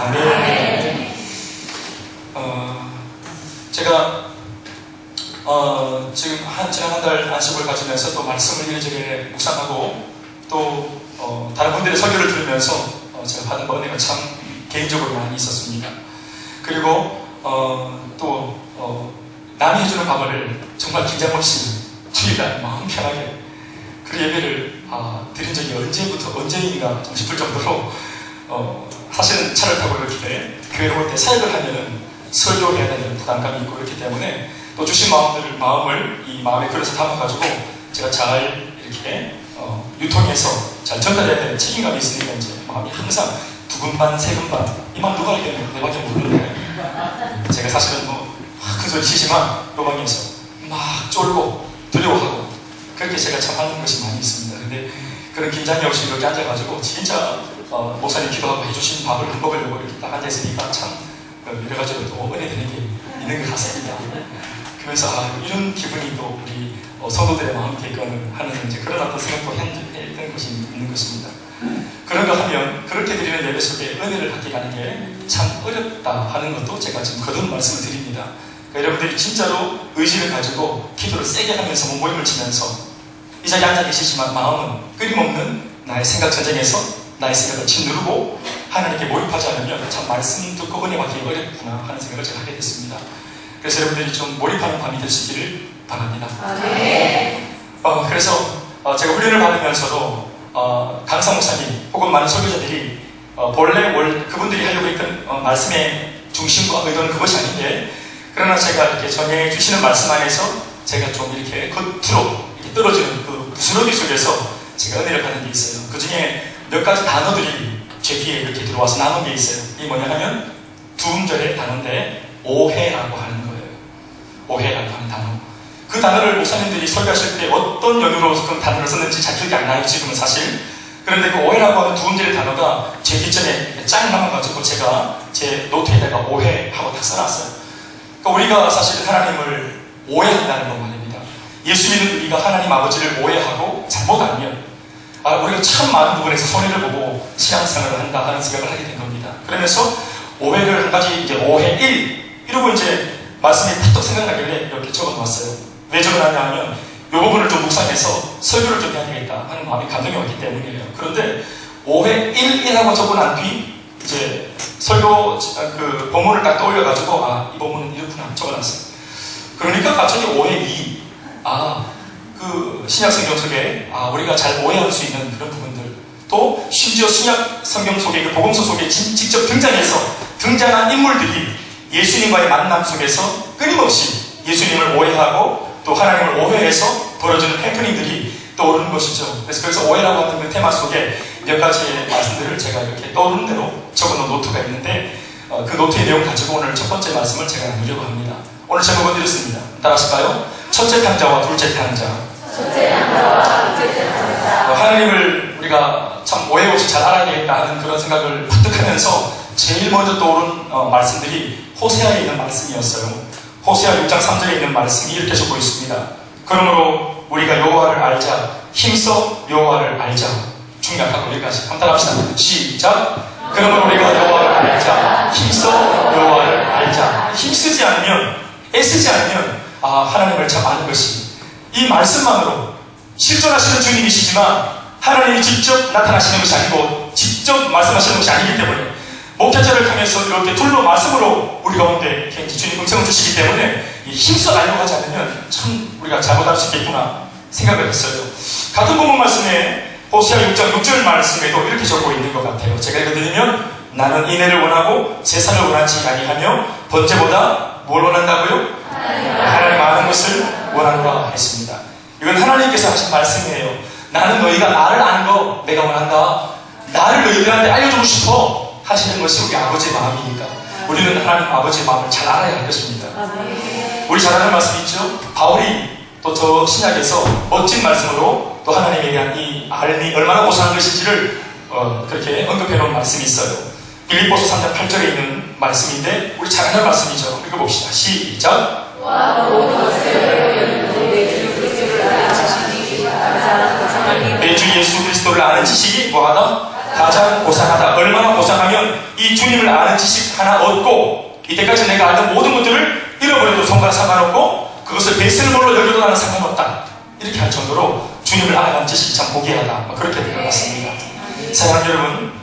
아멘. 제가 지금 지난 한 달 안식을 가지면서 또 말씀을 이리저리 묵상하고 또 다른 분들의 설교를 들으면서 제가 받은 은혜가 참 개인적으로 많이 있었습니다. 그리고 또 남이 해주는 밥을 정말 긴장 없이 주일날 마음 편하게 그 예배를 드린 적이 언제인가 좀 싶을 정도로 사실은 차를 타고 이렇게 교회로 올 때 사역을 하면은 설교해야 되는 부담감이 있고 그렇기 때문에 또 주신 마음을 이 마음의 그릇에 담아가지고 제가 잘 이렇게 유통해서 잘 전달해야 되는 책임감이 있으니까 이제 마음이 항상 두근반 세근반 이 말 누가 알겠냐 내밖에 모르는데 제가 사실은 큰 소리 치지만 요방에서 막 쫄고 두려워하고 그렇게 제가 참 하는 것이 많이 있습니다. 근데 그런 긴장이 없이 이렇게 앉아가지고 진짜 목사님 기도하고 해주신 밥을 한 먹으려고 이렇게 딱 앉아있으니까 참 여러 가지로 또 은혜 되는 게 있는 것 같습니다. 그러면서 이런 기분이 또 우리 성도들의 마음이 되거는 하는 이제 그런 어떤 생각도 했던 것이 있는 것입니다. 그런 거 하면 그렇게 드리는 예배 속에 은혜를 받게 가는 게 참 어렵다 하는 것도 제가 지금 거듭 말씀을 드립니다. 그러니까 여러분들이 진짜로 의지를 가지고 기도를 세게 하면서 몸부림을 치면서 이 자리에 앉아 계시지만 마음은 끊임없는 나의 생각 전쟁에서 나의 생각을 짓누르고 하나님께 몰입하지 않으면 참 말씀 듣고 은혜 받기 어렵구나 하는 생각을 제가 하게 됐습니다. 그래서 여러분들이 좀 몰입하는 밤이 될 수 있기를 바랍니다. 그래서 제가 훈련을 받으면서도 강사 목사님 혹은 많은 설교자들이 본래 그분들이 하려고 했던 말씀의 중심과 의도는 그것이 아닌데 그러나 제가 이렇게 전해 주시는 말씀 안에서 제가 좀 이렇게 겉으로 이렇게 떨어지는 그 부스러기 속에서 제가 은혜를 받은 게 있어요. 그 중에 몇 가지 단어들이 제 귀에 이렇게 들어와서 나온 게 있어요. 이게 뭐냐 하면 두 음절의 단어인데 오해라고 하는 거예요. 오해라고 하는 단어. 그 단어를 목사님들이 설교하실 때 어떤 연유로 그 단어를 썼는지 잘 기억이 안 나요, 지금은 사실. 그런데 그 오해라고 하는 두 음절의 단어가 제 뒷전에 짱 남아가지고 제가 제 노트에다가 오해하고 다 써놨어요. 그러니까 우리가 사실 하나님을 오해한다는 것 말입니다. 예수 믿는 우리가 하나님 아버지를 오해하고 잘못 알면 우리가 참 많은 부분에서 손해를 보고 신앙생활을 한다 하는 생각을 하게 된 겁니다. 그러면서 오해를 한 가지 이제 오해 1 이러고 이제 말씀이 탁 생각나길래 이렇게 적어놨어요. 왜 적어놨냐 하면 이 부분을 좀 묵상해서 설교를 좀 해야 되겠다 하는 마음이 감동이 왔기 때문이에요. 그런데 오해 1이라고 적어난 뒤 이제 설교 그 본문을 딱 떠올려가지고 이 본문은 이렇구나 적어놨어요. 그러니까 갑자기 오해 2 그 신약 성경 속에 우리가 잘 오해할 수 있는 그런 부분들 또 심지어 신약 성경 속에 그 복음서 속에 직접 등장한 인물들이 예수님과의 만남 속에서 끊임없이 예수님을 오해하고 또 하나님을 오해해서 벌어지는 해프닝들이 떠오르는 것이죠. 그래서 거기서 오해라고 하는 그 테마 속에 몇 가지의 말씀들을 제가 이렇게 떠오르는 대로 적어놓은 노트가 있는데 그 노트의 내용 가지고 오늘 첫 번째 말씀을 제가 나누려고 합니다. 오늘 제목은 이렇습니다. 따라하실까요? 첫째 탕자와 둘째 탕자. 하나님을 우리가 참 오해 없이 잘 알아야 되겠다 하는 그런 생각을 납득하면서 제일 먼저 떠오른 말씀들이 호세아에 있는 말씀이었어요. 호세아 6장 3절에 있는 말씀이 이렇게 적고 있습니다. 그러므로 우리가 여호와를 알자, 힘써 여호와를 알자. 중요하고 여기까지 한번 따라합시다. 시작. 그러므로 우리가 여호와를 알자, 힘써 여호와를 알자. 힘쓰지 않으면, 애쓰지 않으면 하나님을 참 아는 것이 이 말씀만으로 실존하시는 주님이시지만 하나님이 직접 나타나시는 것이 아니고 직접 말씀하시는 것이 아니기 때문에 목회자를 통해서 이렇게 둘로 말씀으로 우리 가운데 주님 음성을 주시기 때문에 힘써 알려고 하지 않으면 참 우리가 잘못할 수 있겠구나 생각을 했어요. 같은 본문 말씀에 호세아 6장 6절 말씀에도 이렇게 적고 있는 것 같아요. 제가 읽어드리면 나는 인애를 원하고 제사를 원하지 아니하며 번제보다 뭘 원한다고요? 하나님 아는 것을 원하노라 했습니다. 이건 하나님께서 하신 말씀이에요. 나는 너희가 나를 아는 거 내가 원한다. 나를 너희들한테 알려주고 싶어 하시는 것이 우리 아버지의 마음이니까 우리는 하나님 아버지의 마음을 잘 알아야 할 것입니다. 우리 잘 아는 말씀 있죠? 바울이 또 저 신약에서 멋진 말씀으로 또 하나님에 대한 이 알미 얼마나 고상한 것인지를 그렇게 언급해 놓은 말씀이 있어요. 빌립보서 3장 8절에 있는 말씀인데 우리 잘 아는 말씀이죠. 읽어봅시다. 시작. 내 주 예수 그리스도를 아는 지식이 뭐하다? 가장 고상하다. 얼마나 고상하면 이 주님을 아는 지식 하나 얻고 이때까지 내가 알던 모든 것들을 잃어버려도 손가락 상관없고 그것을 베이스볼로 여겨도 나는 상관없다. 이렇게 할 정도로 주님을 알아가는 지식이 참 고귀하다. 그렇게 되어갔습니다. 사랑하는 여러분,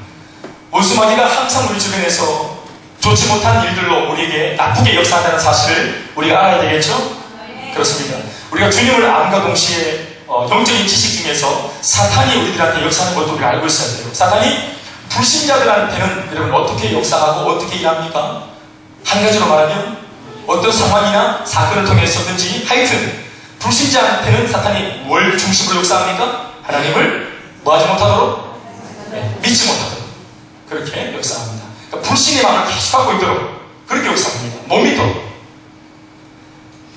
원수마귀가 항상 우리 주변에서 좋지 못한 일들로 우리에게 나쁘게 역사한다는 사실을 우리가 알아야 되겠죠? 그렇습니다. 우리가 주님을 암과 동시에 영적인 지식 중에서 사탄이 우리들한테 역사하는 것도 우리가 알고 있어야 돼요. 사탄이 불신자들한테는 여러분 어떻게 역사하고 어떻게 일합니까? 한 가지로 말하면 어떤 상황이나 사건을 통해서든지 하여튼 불신자한테는 사탄이 뭘 중심으로 역사합니까? 하나님을 뭐하지 못하도록? 네, 믿지 못하도록 그렇게 역사합니다. 그러니까 불신의 마음을 계속 갖고 있도록 그렇게 역사합니다. 못 믿도록.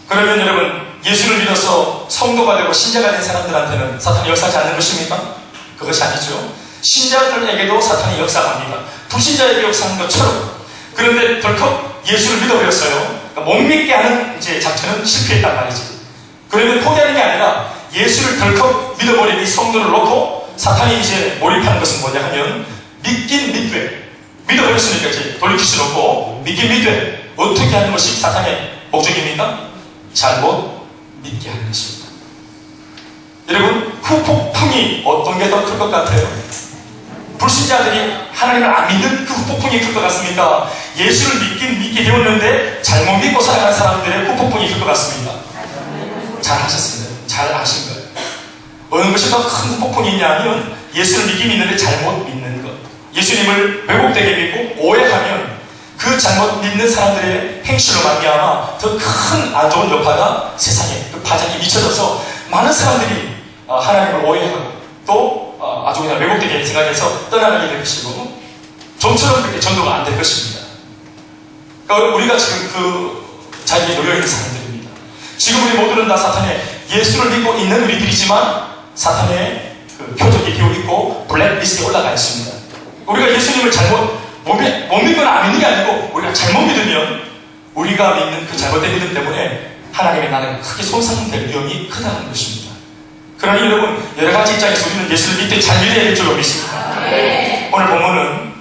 그러면 여러분 예수를 믿어서 성도가 되고 신자가 된 사람들한테는 사탄이 역사하지 않는 것입니까? 그것이 아니죠. 신자들에게도 사탄이 역사합니다. 불신자에게 역사하는 것처럼. 그런데 덜컥 예수를 믿어버렸어요. 그러니까 못 믿게 하는 이제 작전은 실패했단 말이지. 그러면 포기하는 게 아니라 예수를 덜컥 믿어버린 이 성도를 놓고 사탄이 이제 몰입하는 것은 뭐냐 하면 믿긴 믿되 믿어버렸으니까 이제 돌이킬 수 없고 믿긴 믿되 어떻게 하는 것이 사탄의 목적입니까? 잘못 믿게 하는 것입니다. 여러분 후폭풍이 어떤 게 더 클 것 같아요? 불신자들이 하나님을 안 믿는 그 후폭풍이 클 것 같습니까? 예수를 믿게 되었는데 잘못 믿고 살아가는 사람들의 후폭풍이 클 것 같습니다. 잘 하셨습니다. 잘 아신 거예요. 어느 것이 더 큰 후폭풍이 있냐면 예수를 믿긴 믿는데 잘못 믿는 것. 예수님을 왜곡되게 믿고 오해하면 그 잘못 믿는 사람들의 행실로 말미암아 더 큰 안 좋은 여파가 세상에 그 파장이 미쳐져서 많은 사람들이 하나님을 오해하고 또 아주 그냥 왜곡되게 생각해서 떠나가게 될 것이고 좀처럼 그렇게 전도가 안 될 것입니다. 그러니까 우리가 지금 그 자리에 놓여있는 사람들입니다. 지금 우리 모두는 다 사탄의 예수를 믿고 있는 우리들이지만 사탄의 그 표적이 되어 있고 블랙리스트에 올라가 있습니다. 우리가 예수님을 잘못 못 믿거나 안 믿는 게 아니고 우리가 잘못 믿으면 우리가 믿는 그 잘못된 믿음 때문에 하나님의 나라가 크게 손상될 위험이 크다는 것입니다. 그러니 여러분 여러 가지 입장에서 우리는 예수를 믿되 잘 믿어야 될 줄로 믿습니다. 오늘 본문은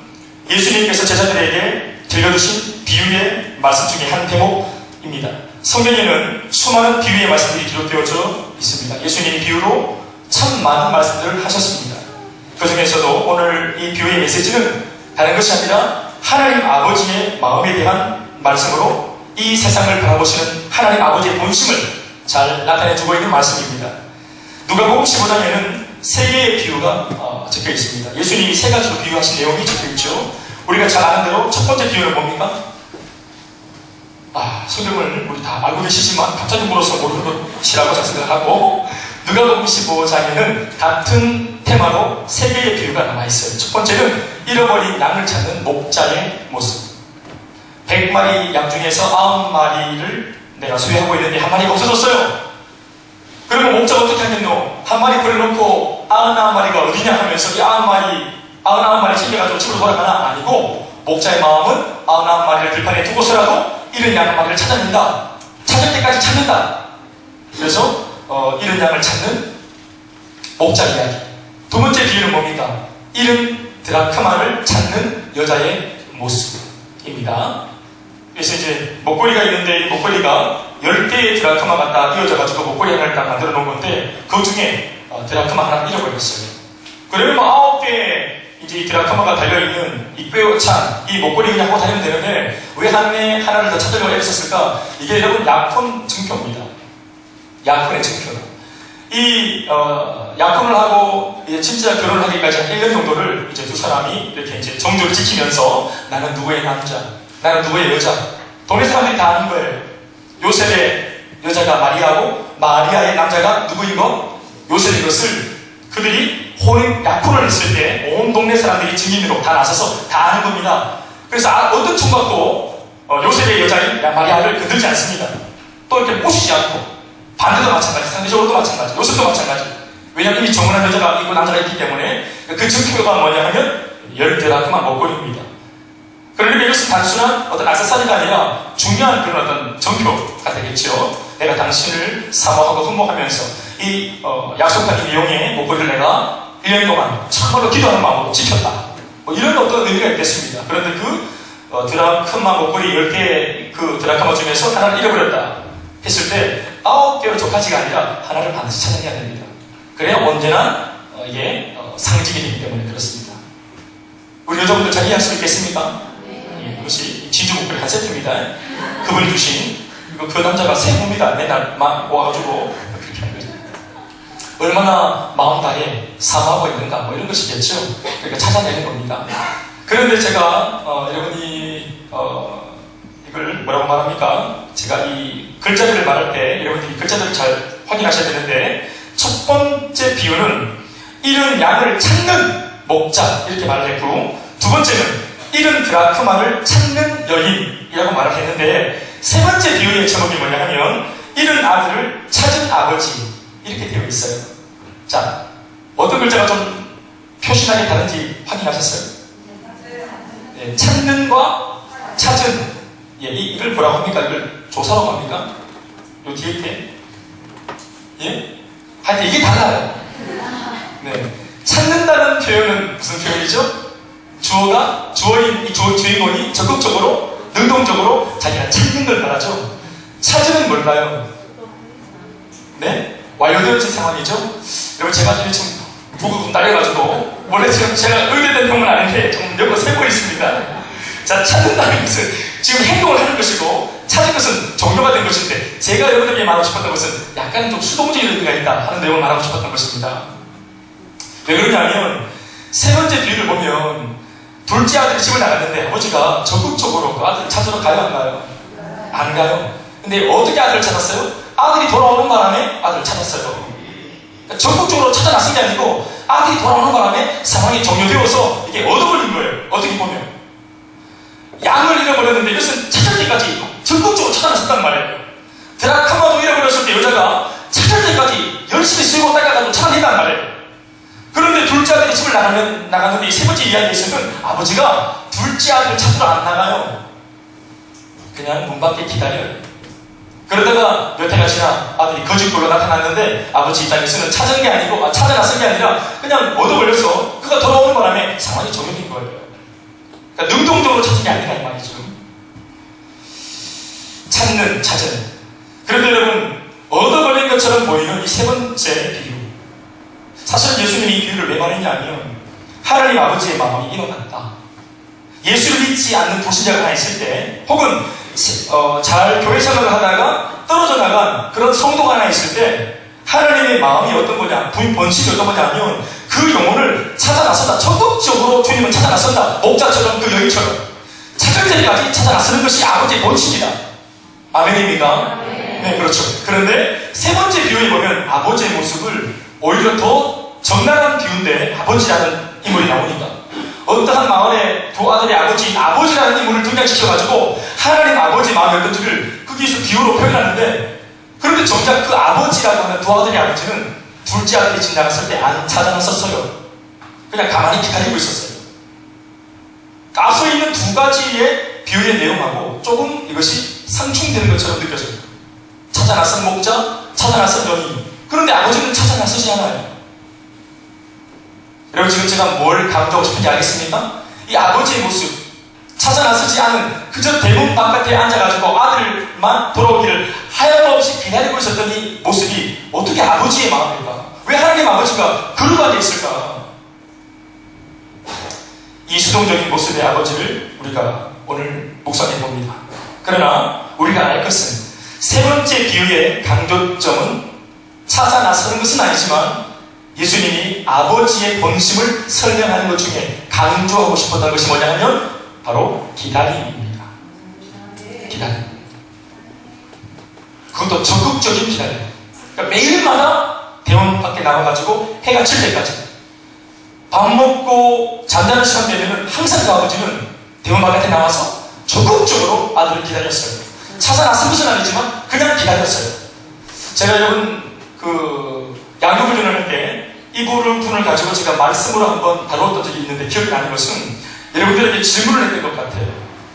예수님께서 제자들에게 들려주신 비유의 말씀 중에 한 대목입니다. 성경에는 수많은 비유의 말씀들이 기록되어져 있습니다. 예수님이 비유로 참 많은 말씀들을 하셨습니다. 그 중에서도 오늘 이 비유의 메시지는 다른 것이 아니라 하나님 아버지의 마음에 대한 말씀으로 이 세상을 바라보시는 하나님 아버지의 본심을 잘 나타내주고 있는 말씀입니다. 누가복음 15장에는 세 개의 비유가 적혀 있습니다. 예수님이 세 가지로 비유하신 내용이 적혀 있죠. 우리가 잘 아는 대로 첫 번째 비유는 뭡니까? 성경을 우리 다 알고 계시지만 갑자기 물어서 모르는 것이라고 생각하고 누가복음 15장에는 같은 테마로 세 개의 비유가 남아있어요. 첫 번째는 잃어버린 양을 찾는 목자의 모습. 100마리 양 중에서 90마리를 내가 소유하고 있는데 한 마리가 없어졌어요. 그러면 목자가 어떻게 하겠노? 한 마리 버려놓고 99마리가 어디냐 하면서 이 99마리 챙겨가지고 집으로 돌아가나? 아니고 목자의 마음은 99마리를 들판에 두고서라도 잃은 양 한 마리를 찾아낸다. 찾을 때까지 찾는다. 그래서 잃은 양을 찾는 목자 이야기. 두 번째 비유는 뭡니까? 잃은 드라크마를 찾는 여자의 모습입니다. 그래서 이제 목걸이가 있는데 이 목걸이가 10개의 드라크마가 딱 이어져가지고 목걸이 하나를 딱 만들어 놓은 건데 그 중에 드라크마 하나 잃어버렸어요. 그러면 9개의 이제 이 드라크마가 달려있는 이 뼈찬 이 목걸이 그냥 하고 다니면 되는데 왜 하나를 더 찾으려고 애썼을까? 이게 여러분 약혼 증표입니다. 약혼의 증표. 이 약혼을 하고 이제 진짜 결혼을 하기까지 한 1년 정도를 이제 두 사람이 이렇게 이제 정조를 지키면서 나는 누구의 남자, 나는 누구의 여자. 동네 사람들이 다 아는 거예요. 요셉의 여자가 마리아고 마리아의 남자가 누구인 거? 요셉인 것을 그들이 약혼을 했을 때 온 동네 사람들이 증인으로 다 나서서 다 아는 겁니다. 그래서 어떤 총각도 요셉의 여자인 마리아를 건들지 않습니다. 또 이렇게 모시지 않고 반대도 마찬가지, 상대적으로도 마찬가지, 요셉도 마찬가지. 왜냐하면 이미 정혼한 여자가 있고 남자가 있기 때문에 그 증표가 뭐냐 하면 10드라크마 목걸이입니다. 그러니까 이것은 단순한 어떤 액세서리가 아니라 중요한 그런 어떤 정표가 되겠죠. 내가 당신을 사모하고 흠모하면서 이 약속한 이 내용의 목걸이를 내가 1년 동안 참으로 기도하는 마음으로 지켰다. 뭐 이런 어떤 의미가 있겠습니다. 그런데 드라크마 목걸이 10개 그 드라크마 중에서 하나를 잃어버렸다 했을 때 9개로 족하지가 아니라 하나를 반드시 찾아내야 됩니다. 그래야 언제나 이게 상징이 되기 때문에 그렇습니다. 우리 여자분들 잘 이해할 수 있겠습니까? 예, 이것이 진주 목걸이 한 세트입니다. 그분이 주신 그 남자가 세 봅니다. 맨날 와가지고 그렇게 하는 거죠. 얼마나 마음 다해 사모하고 있는가 뭐 이런 것이겠죠. 그러니까 찾아내는 겁니다. 그런데 제가 여러분이 이걸 뭐라고 말합니까? 제가 이 글자들을 말할 때 여러분들이 글자들을 잘 확인하셔야 되는데 첫 번째 비유는 잃은 양을 찾는 목자 이렇게 말을 했고 두 번째는 잃은 드라크마를 찾는 여인이라고 말을 했는데 세 번째 비유의 제목이 뭐냐 하면 잃은 아들을 찾은 아버지 이렇게 되어 있어요. 자, 어떤 글자가 좀 표시나게 다른지 확인하셨어요? 예, 찾는과 찾은 예, 이걸 뭐라고 합니까? 이걸 조사라고 합니까? 요 뒤에 게 예? 하여튼 이게 달라요. 네. 찾는다는 표현은 무슨 표현이죠? 주어인 이 주인공이 적극적으로, 능동적으로 자기가 찾는 걸 말하죠. 찾으는 뭘까요? 네? 완료되어진 상황이죠? 여러분, 제가 지금 부금 딸려가지고, 원래 지금 제가 의대된 병은 아닌데, 좀 여러 세고 있습니다. 자, 찾는다는 것은 지금 행동을 하는 것이고, 찾은 것은 종료가 된 것인데, 제가 여러분에게 말하고 싶었던 것은 약간 좀 수동적인 의미가 있다 하는 내용을 말하고 싶었던 것입니다. 왜 그러냐면, 세 번째 비유를 보면, 둘째 아들이 집을 나갔는데 아버지가 적극적으로 그 아들을 찾으러 가요, 안 가요? 안 가요. 근데 어떻게 아들을 찾았어요? 아들이 돌아오는 바람에 아들을 찾았어요. 그러니까 적극적으로 찾아 나선 게 아니고 아들이 돌아오는 바람에 상황이 종료되어서 이게 얻어버린 거예요. 어떻게 보면. 양을 잃어버렸는데 이것은 찾을 때까지 적극적으로 찾아 나섰단 말이에요. 드라크마도 잃어버렸을 때 여자가 찾을 때까지 열심히 쓰고 닦아가지고 찾아낸단 말이에요. 그런데 둘째 아들이 집을 나갔는데 이 세 번째 이야기에서는 아버지가 둘째 아들을 찾으러 안 나가요. 그냥 문 밖에 기다려요. 그러다가 몇 해가 지나 아들이 거짓골로 나타났는데 아버지 입장에서는 찾은 게 아니고 찾아 나선 게 아니라 그냥 얻어버려서 그가 돌아오는 바람에 상황이 종료된 거예요. 그러니까 능동적으로 찾은 게 아니라 이 말이죠. 찾은. 그런데 여러분 얻어버린 것처럼 보이는 이 세 번째 비유. 사실 예수님이 이 비유를 왜 말했냐면 하나님 아버지의 마음이 일어났다. 예수를 믿지 않는 불신자가 하나 있을 때 혹은 잘 교회 생활을 하다가 떨어져 나간 그런 성도가 하나 있을 때 하나님의 마음이 어떤 거냐, 본심이 어떤 거냐 하면 그 영혼을 찾아 나선다. 적극적으로 주님을 찾아 나선다. 목자처럼 그 여인처럼 찾을 때까지 찾아 나서는 것이 아버지의 본심이다. 아멘입니까? 네, 그렇죠. 그런데 세 번째 비유에 보면 아버지의 모습을 오히려 더 적나라한 비유인데 아버지라는 인물이 나오니까 어떠한 마을에 두 아들의 아버지라는 인물을 등장시켜가지고 하나님 아버지 마음의 어떤지를 거기서 비유로 표현하는데 그런데 정작 그 아버지라고 하는 두 아들의 아버지는 둘째 아들이 집 나갔을 때 안 찾아났었어요. 그냥 가만히 기다리고 있었어요. 앞서 있는 두 가지의 비유의 내용하고 조금 이것이 상충되는 것처럼 느껴져요. 찾아 나선 목자, 찾아 나선 여인. 그런데 아버지는 찾아 나서지 않아요. 여러분 지금 제가 뭘 강조하고 싶은지 알겠습니까? 이 아버지의 모습, 찾아 나서지 않은 그저 대문 바깥에 앉아가지고 아들만 돌아오기를 하염없이 기다리고 있었던 이 모습이 어떻게 아버지의 마음일까? 왜 하나님 아버지가 그루가 있을까? 이 수동적인 모습의 아버지를 우리가 오늘 묵상해 봅니다. 그러나 우리가 알 것은 세 번째 비유의 강조점은 찾아 나서는 것은 아니지만 예수님이 아버지의 본심을 설명하는 것 중에 강조하고 싶었던 것이 뭐냐 하면 바로 기다림입니다. 기다림. 그것도 적극적인 기다림. 그러니까 매일마다 대원 밖에 나와가지고 해가 칠 때까지 밥 먹고 잠자는 시간 되면 항상 그 아버지는 대원 바깥에 나와서 적극적으로 아들을 기다렸어요. 찾아 나선 것은 아니지만 그냥 기다렸어요. 제가 여러분 양육훈련을 할 때 이 부분을 가지고 제가 말씀으로 한번 다루었던 적이 있는데 기억이 나는 것은 여러분들에게 질문을 했던 것 같아요.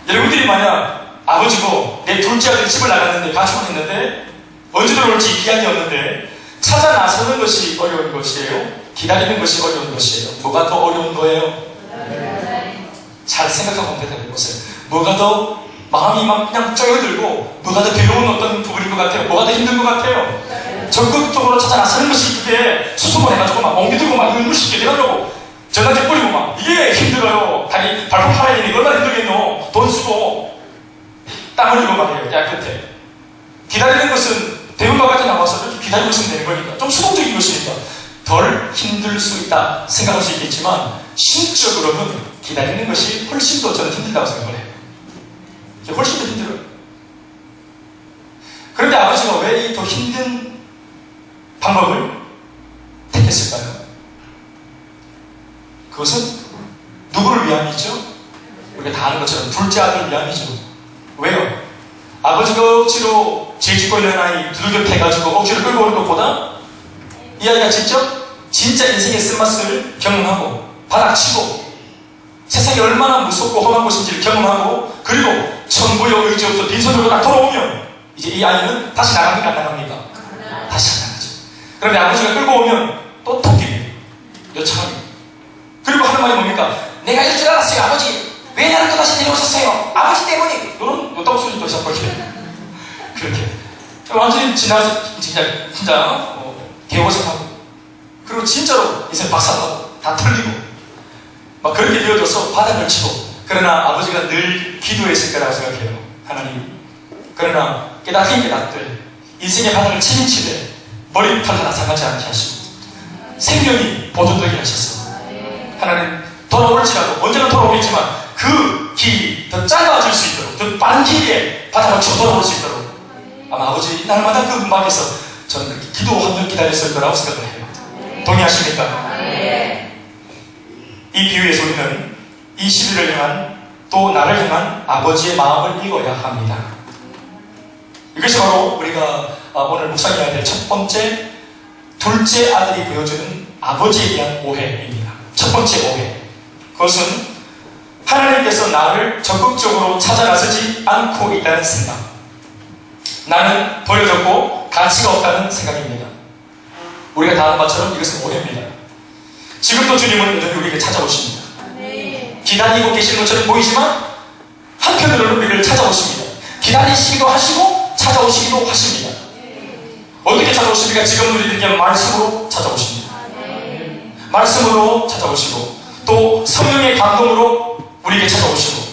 여러분들이 만약 아버지고 내 둘째 아들이 집을 나갔는데 가축을 했는데 언제 들어올지 기약이 없는데 찾아 나서는 것이 어려운 것이에요? 기다리는 것이 어려운 것이에요? 뭐가 더 어려운 거예요? 잘 생각하고 대답해보세요. 뭐가 더 마음이 막 그냥 쪼여들고 뭐가 더 괴로운 어떤 부분인 것 같아요? 뭐가 더 힘든 것 같아요? 적극적으로 찾아 나서는 것이 그게 수소문해가지고 막 멍들고 막 눈물 쉽게 내가려고 전화기 뿌리고 막 이게 힘들어요. 다리 발품 팔아야 되니 얼마나 힘들겠노. 돈 쓰고 땀 흘리고 말이에요. 깨끗해. 기다리는 것은 대문과 같이 나와서 이렇게 기다리고 있으면 되는 거니까 좀 수동적인 것이니까 덜 힘들 수 있다 생각할 수 있겠지만 심적으로는 기다리는 것이 훨씬 더 저는 힘들다고 생각을 해요. 훨씬 더 힘들어요. 그런데 아버지가 왜 이 더 힘든 방법을 택했을까요? 그것은 누구를 위함이죠? 우리가 다 아는 것처럼 둘째 아들을 위함이죠. 왜요? 아버지가 억지로 죄 짓고 있는 아이 두들겨 패가지고 억지로 끌고 오는 것보다 이 아이가 직접 진짜 인생의 쓴맛을 경험하고 바닥치고 세상이 얼마나 무섭고 험한 곳인지를 경험하고 그리고 천부여 의지 없어 빈손으로 딱 돌아오면 이제 이 아이는 다시 나갑니까 안 나갑니까? 다시 안 나가죠. 그런데 아버지가 끌고 오면 또 토끼입니다. 여차합니다. 그리고 하는 말이 뭡니까? 내가 이럴 줄 알았어요. 아버지 왜 나를 또다시 데려오셨어요? 아버지 때문에 이런 요따구 소리 또 시작하게 그렇게 완전히 지나서 진짜 개고생하고 그리고 진짜로 인생 박살나고 다 털리고 막 그렇게 되어져서 바닥을 치고 그러나 아버지가 늘 기도했을 거라고 생각해요. 하나님. 그러나 깨닫긴 깨닫되 인생의 바닥을 책임지되 머리털 하나 상하지 않게 하시고 생명이 보존되게 하셔서 하나님 돌아올지라도 언제나 돌아오겠지만 그 길이 더 짧아질 수 있도록 더 빠른 길에 바닥을 치고 돌아올 수 있도록 아마 아버지 날마다 그 문 밖에서 저는 그렇게 기도하며 기다렸을 거라고 생각을 해요. 동의하십니까? 이 비유에서 우리는 이 시비를 향한 또 나를 향한 아버지의 마음을 읽어야 합니다. 이것이 바로 우리가 오늘 묵상해야 될 첫 번째 둘째 아들이 보여주는 아버지에 대한 오해입니다. 첫 번째 오해. 그것은 하나님께서 나를 적극적으로 찾아 나서지 않고 있다는 생각. 나는 버려졌고 가치가 없다는 생각입니다. 우리가 다 아는 것처럼 이것은 오해입니다. 지금도 주님은 여전히 우리에게 찾아오십니다. 기다리고 계시는 것처럼 보이지만 한편으로는 우리를 찾아오십니다. 기다리시기도 하시고 찾아오시기도 하십니다. 어떻게 찾아오십니까? 지금 우리에게 말씀으로 찾아오십니다. 말씀으로 찾아오시고 또 성령의 감동으로 우리에게 찾아오시고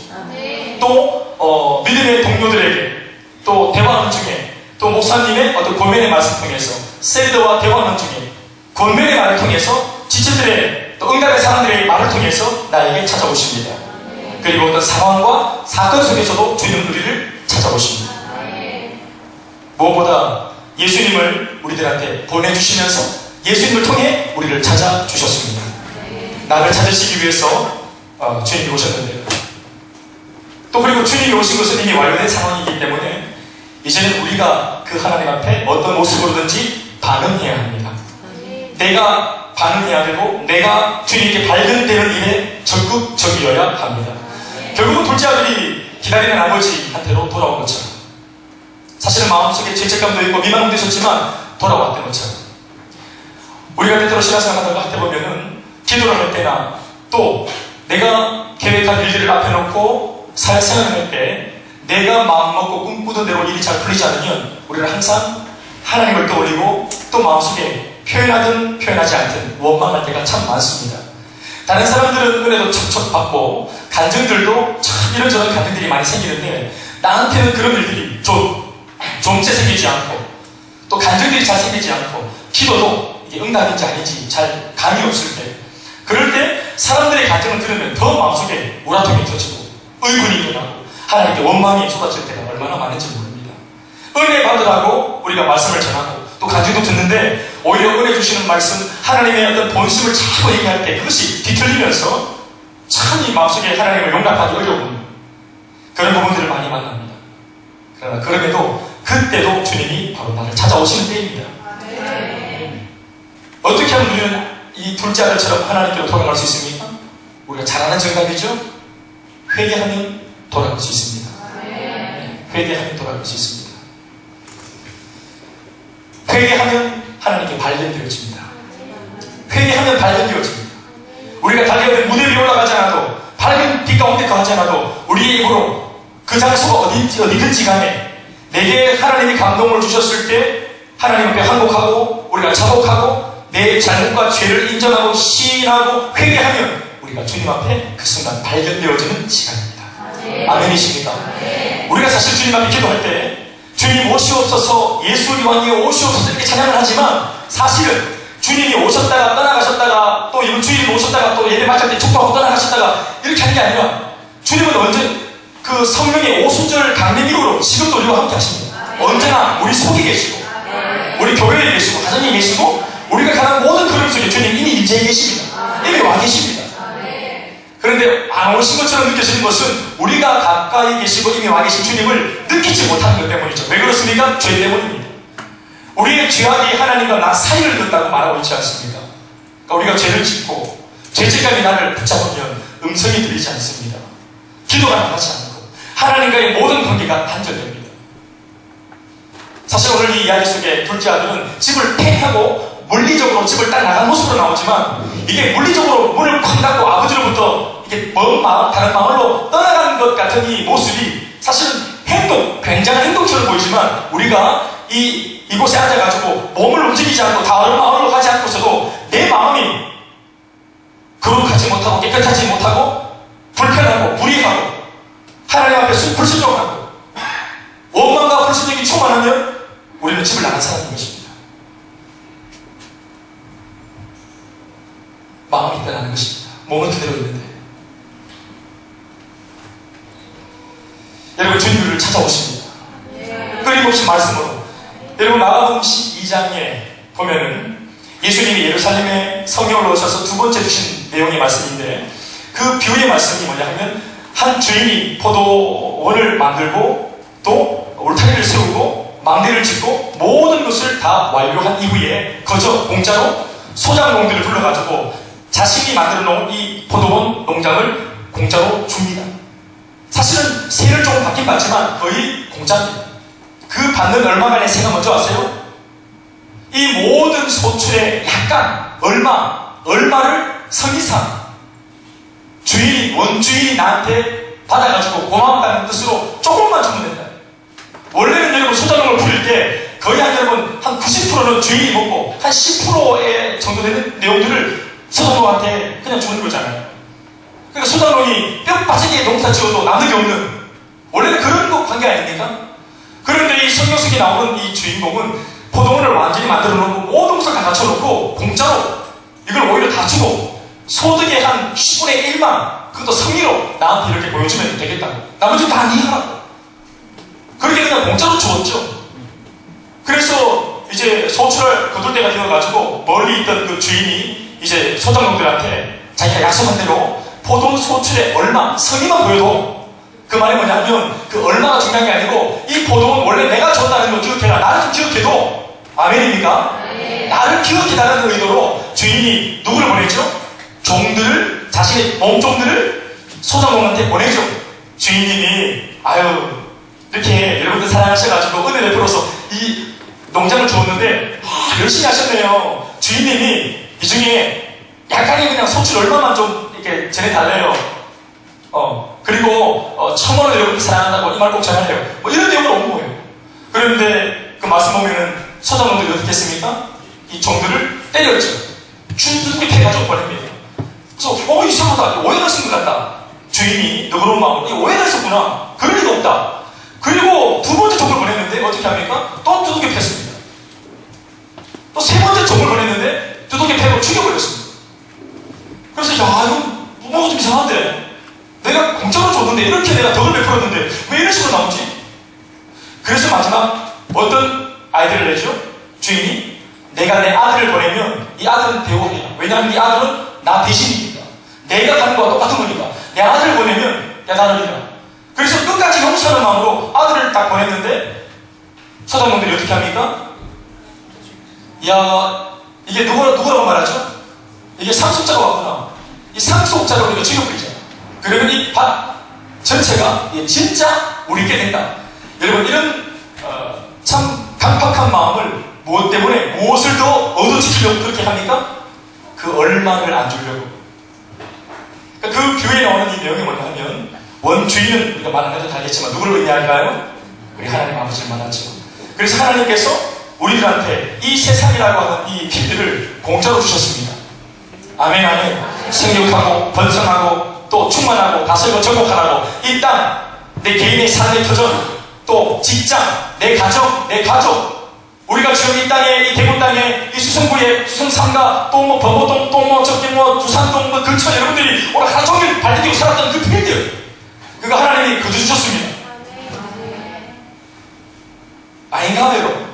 또 믿음의 동료들에게 또 대화하는 중에 또 목사님의 어떤 권면의 말씀 통해서 셀더와 대화하는 중에 권면의 말을 통해서 지체들의 또 응답의 사람들의 말을 통해서 나에게 찾아오십니다. 그리고 어떤 상황과 사건 속에서도 주님 우리를 찾아오십니다. 무엇보다 예수님을 우리들한테 보내주시면서 예수님을 통해 우리를 찾아주셨습니다. 나를 찾으시기 위해서 주님이 오셨는데요. 또 그리고 주님이 오신 것은 이미 완료된 상황이기 때문에 이제는 우리가 그 하나님 앞에 어떤 모습으로든지 반응해야 합니다. 내가 반응해야 되고 내가 주님께 발견되는 일에 적극적이어야 합니다. 결국은 둘째 아들이 기다리는 아버지한테로 돌아온 것처럼 사실은 마음속에 죄책감도 있고 미망도 있었지만 돌아왔던 것처럼 우리가 때때로 신앙생활 할 때 보면은 기도를 할 때나 또 내가 계획한 일들을 앞에 놓고 사회생활을 할 때 내가 마음먹고 꿈꾸던 대로 일이 잘 풀리지 않으면 우리는 항상 하나님을 떠올리고 또 마음속에 표현하든 표현하지 않든 원망할 때가 참 많습니다. 다른 사람들은 은혜도 척척 받고 간증들도 참 이런저런 간증들이 많이 생기는데 나한테는 그런 일들이 좀째 생기지 않고 또 간증들이 잘 생기지 않고 기도도 이게 응답인지 아닌지 잘 감이 없을 때 그럴 때 사람들의 간증을 들으면 더 마음속에 우라통이 터지고 의문이 일어나고 하나님께 원망이 쏟아질 때가 얼마나 많은지 모릅니다. 은혜 받으라고 우리가 말씀을 전하고 또 간증도 듣는데 오히려 은혜 주시는 말씀 하나님의 어떤 본심을 자꾸 얘기할 때 그것이 뒤틀리면서 참 이 마음속에 하나님을 용납하기 어려운 그런 부분들을 많이 만납니다. 그러나 그럼에도 그때도 주님이 바로 나를 찾아오시는 때입니다. 어떻게 하면 우리는 이 둘째 아들처럼 하나님께로 돌아갈 수 있습니까? 우리가 잘 아는 정답이죠? 회개하면 돌아갈 수 있습니다. 회개하면 돌아갈 수 있습니다. 회개하면 하나님께 발견되어집니다. 회개하면 발견되어집니다. 우리가 달려야 될 무대 위에 올라가지 않아도 밝은 빛 가운데 거하지 않아도 우리의 입으로 그 장소가 어디든지 간에 내게 하나님이 감동을 주셨을 때 하나님 앞에 항복하고 우리가 자복하고 내 잘못과 죄를 인정하고 시인하고 회개하면 우리가 주님 앞에 그 순간 발견되어지는 시간입니다. 아멘이십니까? 우리가 사실 주님 앞에 기도할 때 주님 오시옵소서, 예수 왕이 오시옵소서 이렇게 찬양을 하지만 사실은 주님이 오셨다가 떠나가셨다가 또 이번 주일이 오셨다가 또 예배 마칠 때 축복하고 떠나가셨다가 이렇게 하는 게 아니라 주님은 언제 그 성령의 오순절 강림 이후로 지금도 우리와 함께 하십니다. 언제나 우리 속에 계시고 우리 교회에 계시고 가정에 계시고 우리가 가는 모든 그림 속에 주님 이미 인재에 계십니다. 이미 와 계십니다. 그런데 안 오신 것처럼 느껴지는 것은 우리가 가까이 계시고 이미 와 계신 주님을 느끼지 못하는 것 때문이죠. 왜 그렇습니까? 죄 때문입니다. 우리의 죄악이 하나님과 나 사이를 둔다고 말하고 있지 않습니까? 그러니까 우리가 죄를 짓고 죄책감이 나를 붙잡으면 음성이 들리지 않습니다. 기도가 나가지 않고 하나님과의 모든 관계가 단절됩니다. 사실 오늘 이 이야기 속에 둘째 아들은 집을 폐하고 물리적으로 집을 딱 나간 모습으로 나오지만 이게 물리적으로 문을 쾅 닫고 아버지로부터 이게 먼 마을, 다른 마을로 떠나가는 것 같은 이 모습이 사실은 굉장한 행동처럼 보이지만 우리가 이곳에 앉아가지고 몸을 움직이지 않고 다른 마을로 가지 않고서도 내 마음이 거룩하지 못하고 깨끗하지 못하고 불편하고 불이하고 하나님 앞에 불순종하고 원망과 불순종이 충만하면 우리는 집을 나간 사람인 것입니다. 마음이 떠나는 것입니다. 몸은 그대로 있는데 여러분 주님을 찾아오십니다. 끊임없이 말씀으로 여러분 마가복음 12장에 보면은 예수님이 예루살렘에 성령을 오셔서 두 번째 주신 내용의 말씀인데 그 비유의 말씀이 뭐냐 하면 한 주인이 포도원을 만들고 또 울타리를 세우고 망대를 짓고 모든 것을 다 완료한 이후에 그저 공짜로 소작농들을 불러가지고 자신이 만들어 놓은 이 포도원 농장을 공짜로 줍니다. 사실은 세를 조금 받긴 받지만 거의 공짜입니다. 그 받는 얼마만의 세가 먼저 아세요? 이 모든 소출의 약간 얼마를 성이상 원주인이 나한테 받아가지고 고맙다는 뜻으로 조금만 주면 된다. 원래는 여러분 소작농을 부릴 때 거의 여러분 한 90%는 주인이 먹고 한 10%의 정도 되는 내용들을 소작농한테 그냥 주는 거잖아요. 그러니까 소작농이 뼈 빠지게 농사 지어도 남는 게 없는 원래는 그런 거 관계 아닙니까? 그런데 이 성경 속에 나오는 이 주인공은 포도원을 완전히 만들어 놓고 모든 것을 다 갖춰놓고 공짜로 이걸 오히려 다 주고 소득의 한 10분의 1만 그것도 성의로 나한테 이렇게 보여주면 되겠다고 나머지 다 네 하라고 그렇게 그냥 공짜로 주었죠. 그래서 이제 소출을 거둘 때가 되어가지고 멀리 있던 그 주인이 이제 소작농들한테 자기가 약속한 대로 포도원 소출의 얼마 성의만 보여도 그 말이 뭐냐면 그 얼마가 중요한 게 아니고 이 포도원 원래 내가 줬다는 거 기억해라. 나를 좀 기억해도 아멘입니까? 네. 나를 기억해달라는 의도로 주인이 누구를 보내죠? 종들을 자신의 몸종들을 소작농한테 보내죠. 주인님이 이렇게 여러분들 사랑하셔가지고 은혜 베풀어서 이 농장을 주었는데 열심히 하셨네요. 주인님이 이 중에 약간의 그냥 소출 얼마만 좀 이렇게 전해달래요. 그리고 1,000원을 여러분들 사랑한다고 이 말 꼭 전하래요. 뭐 이런 내용으로 온 거예요. 그런데 그 말씀 보면은 소작농들이 어떻게 했습니까? 이 종들을 때렸죠. 주인들이 패가지고 보냅니다. 그래서 이상하다. 오해가 있은 것 같다. 주인이 너그러운 마음으로 오해가 있었구나. 그럴 리가 없다. 그리고 두 번째 종을 보냈는데 어떻게 합니까? 또 두둑이 팼습니다. 또 세 번째 종을 보냈는데 두둑이 패고 죽여버렸습니다. 그래서 이건 뭐가 좀 이상한데 내가 공짜로 줬는데 이렇게 내가 덕을 베풀었는데 왜 이런 식으로 나오지? 그래서 마지막 어떤 아이디어를 내죠? 주인이 내가 내 아들을 보내면 이 아들은 대우하리라. 왜냐하면 이 아들은 나 대신이니까 내가 가는 거와 똑같은 거니까 내 아들을 보내면 나누리라. 그래서 끝까지 용서하는 마음으로 아들을 딱 보냈는데 소작농들이 어떻게 합니까? 이게 누구라고 말하죠? 이게 상속자가 왔구나. 이 상속자를 우리가 죽여버리죠. 그러면 이 밭 전체가 진짜 우리께 된다. 여러분 이런 참 강팍한 마음을 무엇 때문에 무엇을 더 얻어지키려고 그렇게 합니까? 그 얼마를 안 주려고. 그 뷰에 나오는 이 내용이 뭐냐 하면, 원주인은 우리가 말한 것도 다르겠지만 누구를 의미할까요? 우리 하나님 아버지를 말하죠. 그래서 하나님께서 우리들한테 이 세상이라고 하는 이 필드를 공짜로 주셨습니다. 아멘, 아멘. 생육하고 번성하고 또 충만하고 다스리고 정복하라고 이 땅, 내 개인의 삶의 터전, 또 직장, 내 가족, 우리가 지금 이 땅에, 이 대구 땅에, 이 수성구에, 수성삼가, 또 뭐 범어동, 또 뭐 저기 뭐 두산동, 뭐 근처 여러분들이 오늘 하루 종일 발디디고 살았던 그 필드, 그거 하나님이 거두주셨습니다. 아닌가요?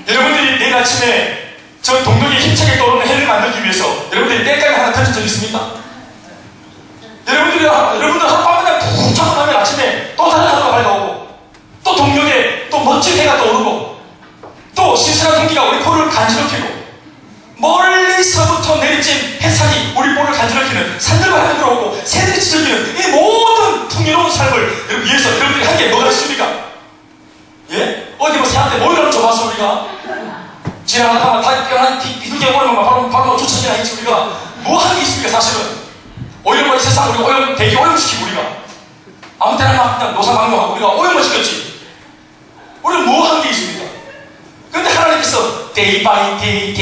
여러분들이 내일 아침에 저 동덕에 힘차게 떠오르는 해를 만들기 위해서 여러분들이 땡깡을 하나 던진 적 있습니까? 여러분들 하룻밤 그냥 푹 자고 나면 아침에 또 다른 하루가 밝아오고, 또 동력에 또 멋진 해가 떠오르고, 또 신선한 공기가 우리 코를 간지럽히고, 멀리서부터 내리쬐 햇살이 우리 볼을 간지럽히는, 산들과 하늘 들어오고 새들이 지저귀는 이 모든 풍요로운 삶을 위해서 여러분들이 한 게 뭐가 있습니까? 예? 어디 뭐 새한테 모이라는 줄 봤어 우리가? 지나가다가 다 깨어난 비둘기가 오르면 바로 쫓아지나 했지. 우리가 뭐 하는 게 있습니까? 사실은 오히려 뭐 이 세상 우리가 대기 오염시키고, 우리가 아무 때나 막 그냥 노사방뇨하고 우리가 오염을 시켰지. 우리는 뭐 하는 게 있습니까? 그런데 하나님께서 day by day,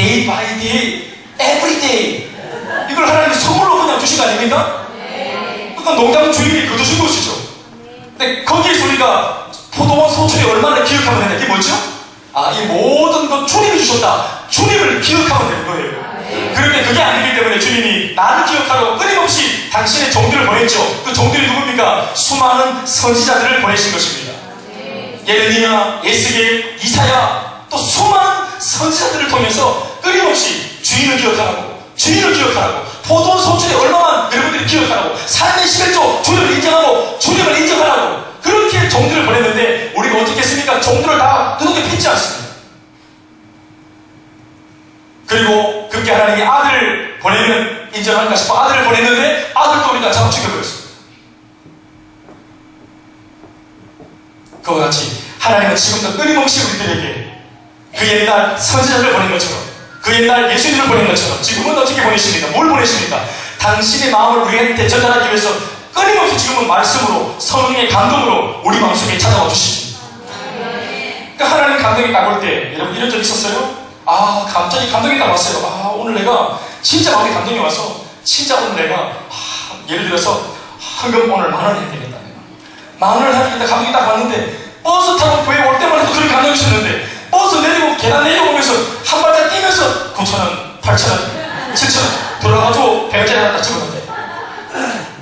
every day, 이걸 하나님이 선물로 그냥 주신 거 아닙니까? 그러니까 농장 주인이 거두신 것이죠. 근데 거기에서 우리가 포도원 소출이 얼마나 기억하면 되냐, 이게 뭐죠? 이 모든 것 주님이 주셨다. 주님을 기억하면 되는 거예요. 그런데 그게 아니기 때문에 주님이 나를 기억하라고 끊임없이 당신의 종들을 보냈죠. 그 종들이 누굽니까? 수많은 선지자들을 보내신 것입니다. 예레미야, 에스겔, 이사야, 또 수많은 선지자들을 통해서 끊임없이 주인을 기억하라고, 포도원 소출이 얼마만 여러분들이 기억하라고, 삶의 11조 주님을 인정하고 주님을 인정하라고, 그렇게 종들을 보냈는데 우리가 어떻게 했습니까? 종들을 다 두둑이 팼지 않습니다. 그리고 그렇게 하나님이 아들을 보내면 인정할까 싶어 아들을 보냈는데 아들도 우리가 잡아 죽여버렸습니다. 그와 같이 하나님은 지금도 끊임없이 우리들에게 그 옛날 선지자를 보낸 것처럼, 그 옛날 예수님을 보낸 것처럼 지금은 어떻게 보내십니까? 뭘 보내십니까? 당신의 마음을 우리한테 전달하기 위해서 끊임없이 지금은 말씀으로, 성령의 감동으로 우리 마음속에 찾아와 주시죠. 그러니까 하나님 감동이 딱 올 때, 여러분 이런 적 있었어요? 갑자기 감동이 딱 왔어요. 오늘 내가 진짜 마음에 감동이 와서, 진짜 오늘 내가 예를 들어서 헌금 오늘 10,000원 해야 되겠다. 10,000원을 해야 되겠다. 감동이 딱 왔는데, 버스 타고 교회 올 때만 해도 그런 감동이 있었는데, 버스 내리고 계단 내려오면서 한 발짝 뛰면서 9,000원, 8,000원, 7,000원 돌아가지고 100원짜리 하나 딱 집어넣는데,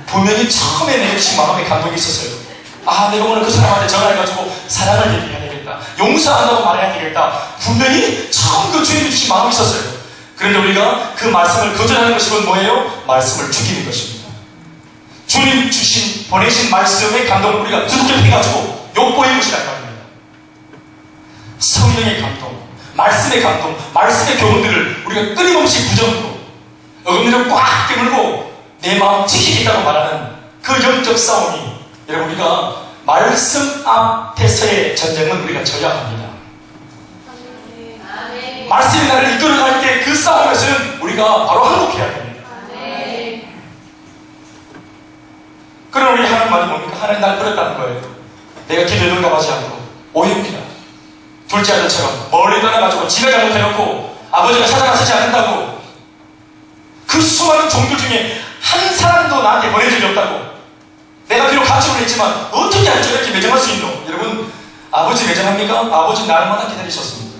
분명히 처음에 내 역시 마음에 감동이 있었어요. 내가 오늘 그 사람한테 전화해가지고 사랑을 얘기해야 되겠다, 용서한다고 말해야 되겠다. 분명히 처음 그 주님이 주신 마음이 있었어요. 그런데 우리가 그 말씀을 거절하는 것이 뭐예요? 말씀을 죽이는 것입니다. 주님 보내신 말씀의 감동을 우리가 두둑게 해가지고 욕보이는 것이란 말입니다. 성령의 감동, 말씀의 감동, 말씀의 교훈들을 우리가 끊임없이 부정하고 어금니를 꽉 깨물고 내 마음 지키겠다고 말하는 그 영적 싸움이, 여러분 우리가 말씀 앞에서의 전쟁은 우리가 져야 합니다. 말씀이 나를 이끌어갈 때 그 싸움에서는 우리가 바로 항복해야 됩니다. 그럼 우리 하나님 말이 뭡니까? 하나님 날 버렸다는 거예요. 내가 기도에 응답하지 않고 오염이다. 둘째 아들처럼 멀리 떠나가지고 지가 잘못해놓고 아버지가 찾아가시지 않는다고, 그 수많은 종들 중에 한 사람도 나한테 보낸 적이 없다고, 내가 비록 가축을 했지만 어떻게 할지 이렇게 매장할 수 있노? 여러분, 아버지 매장합니까? 아버지 날마다 기다리셨습니다.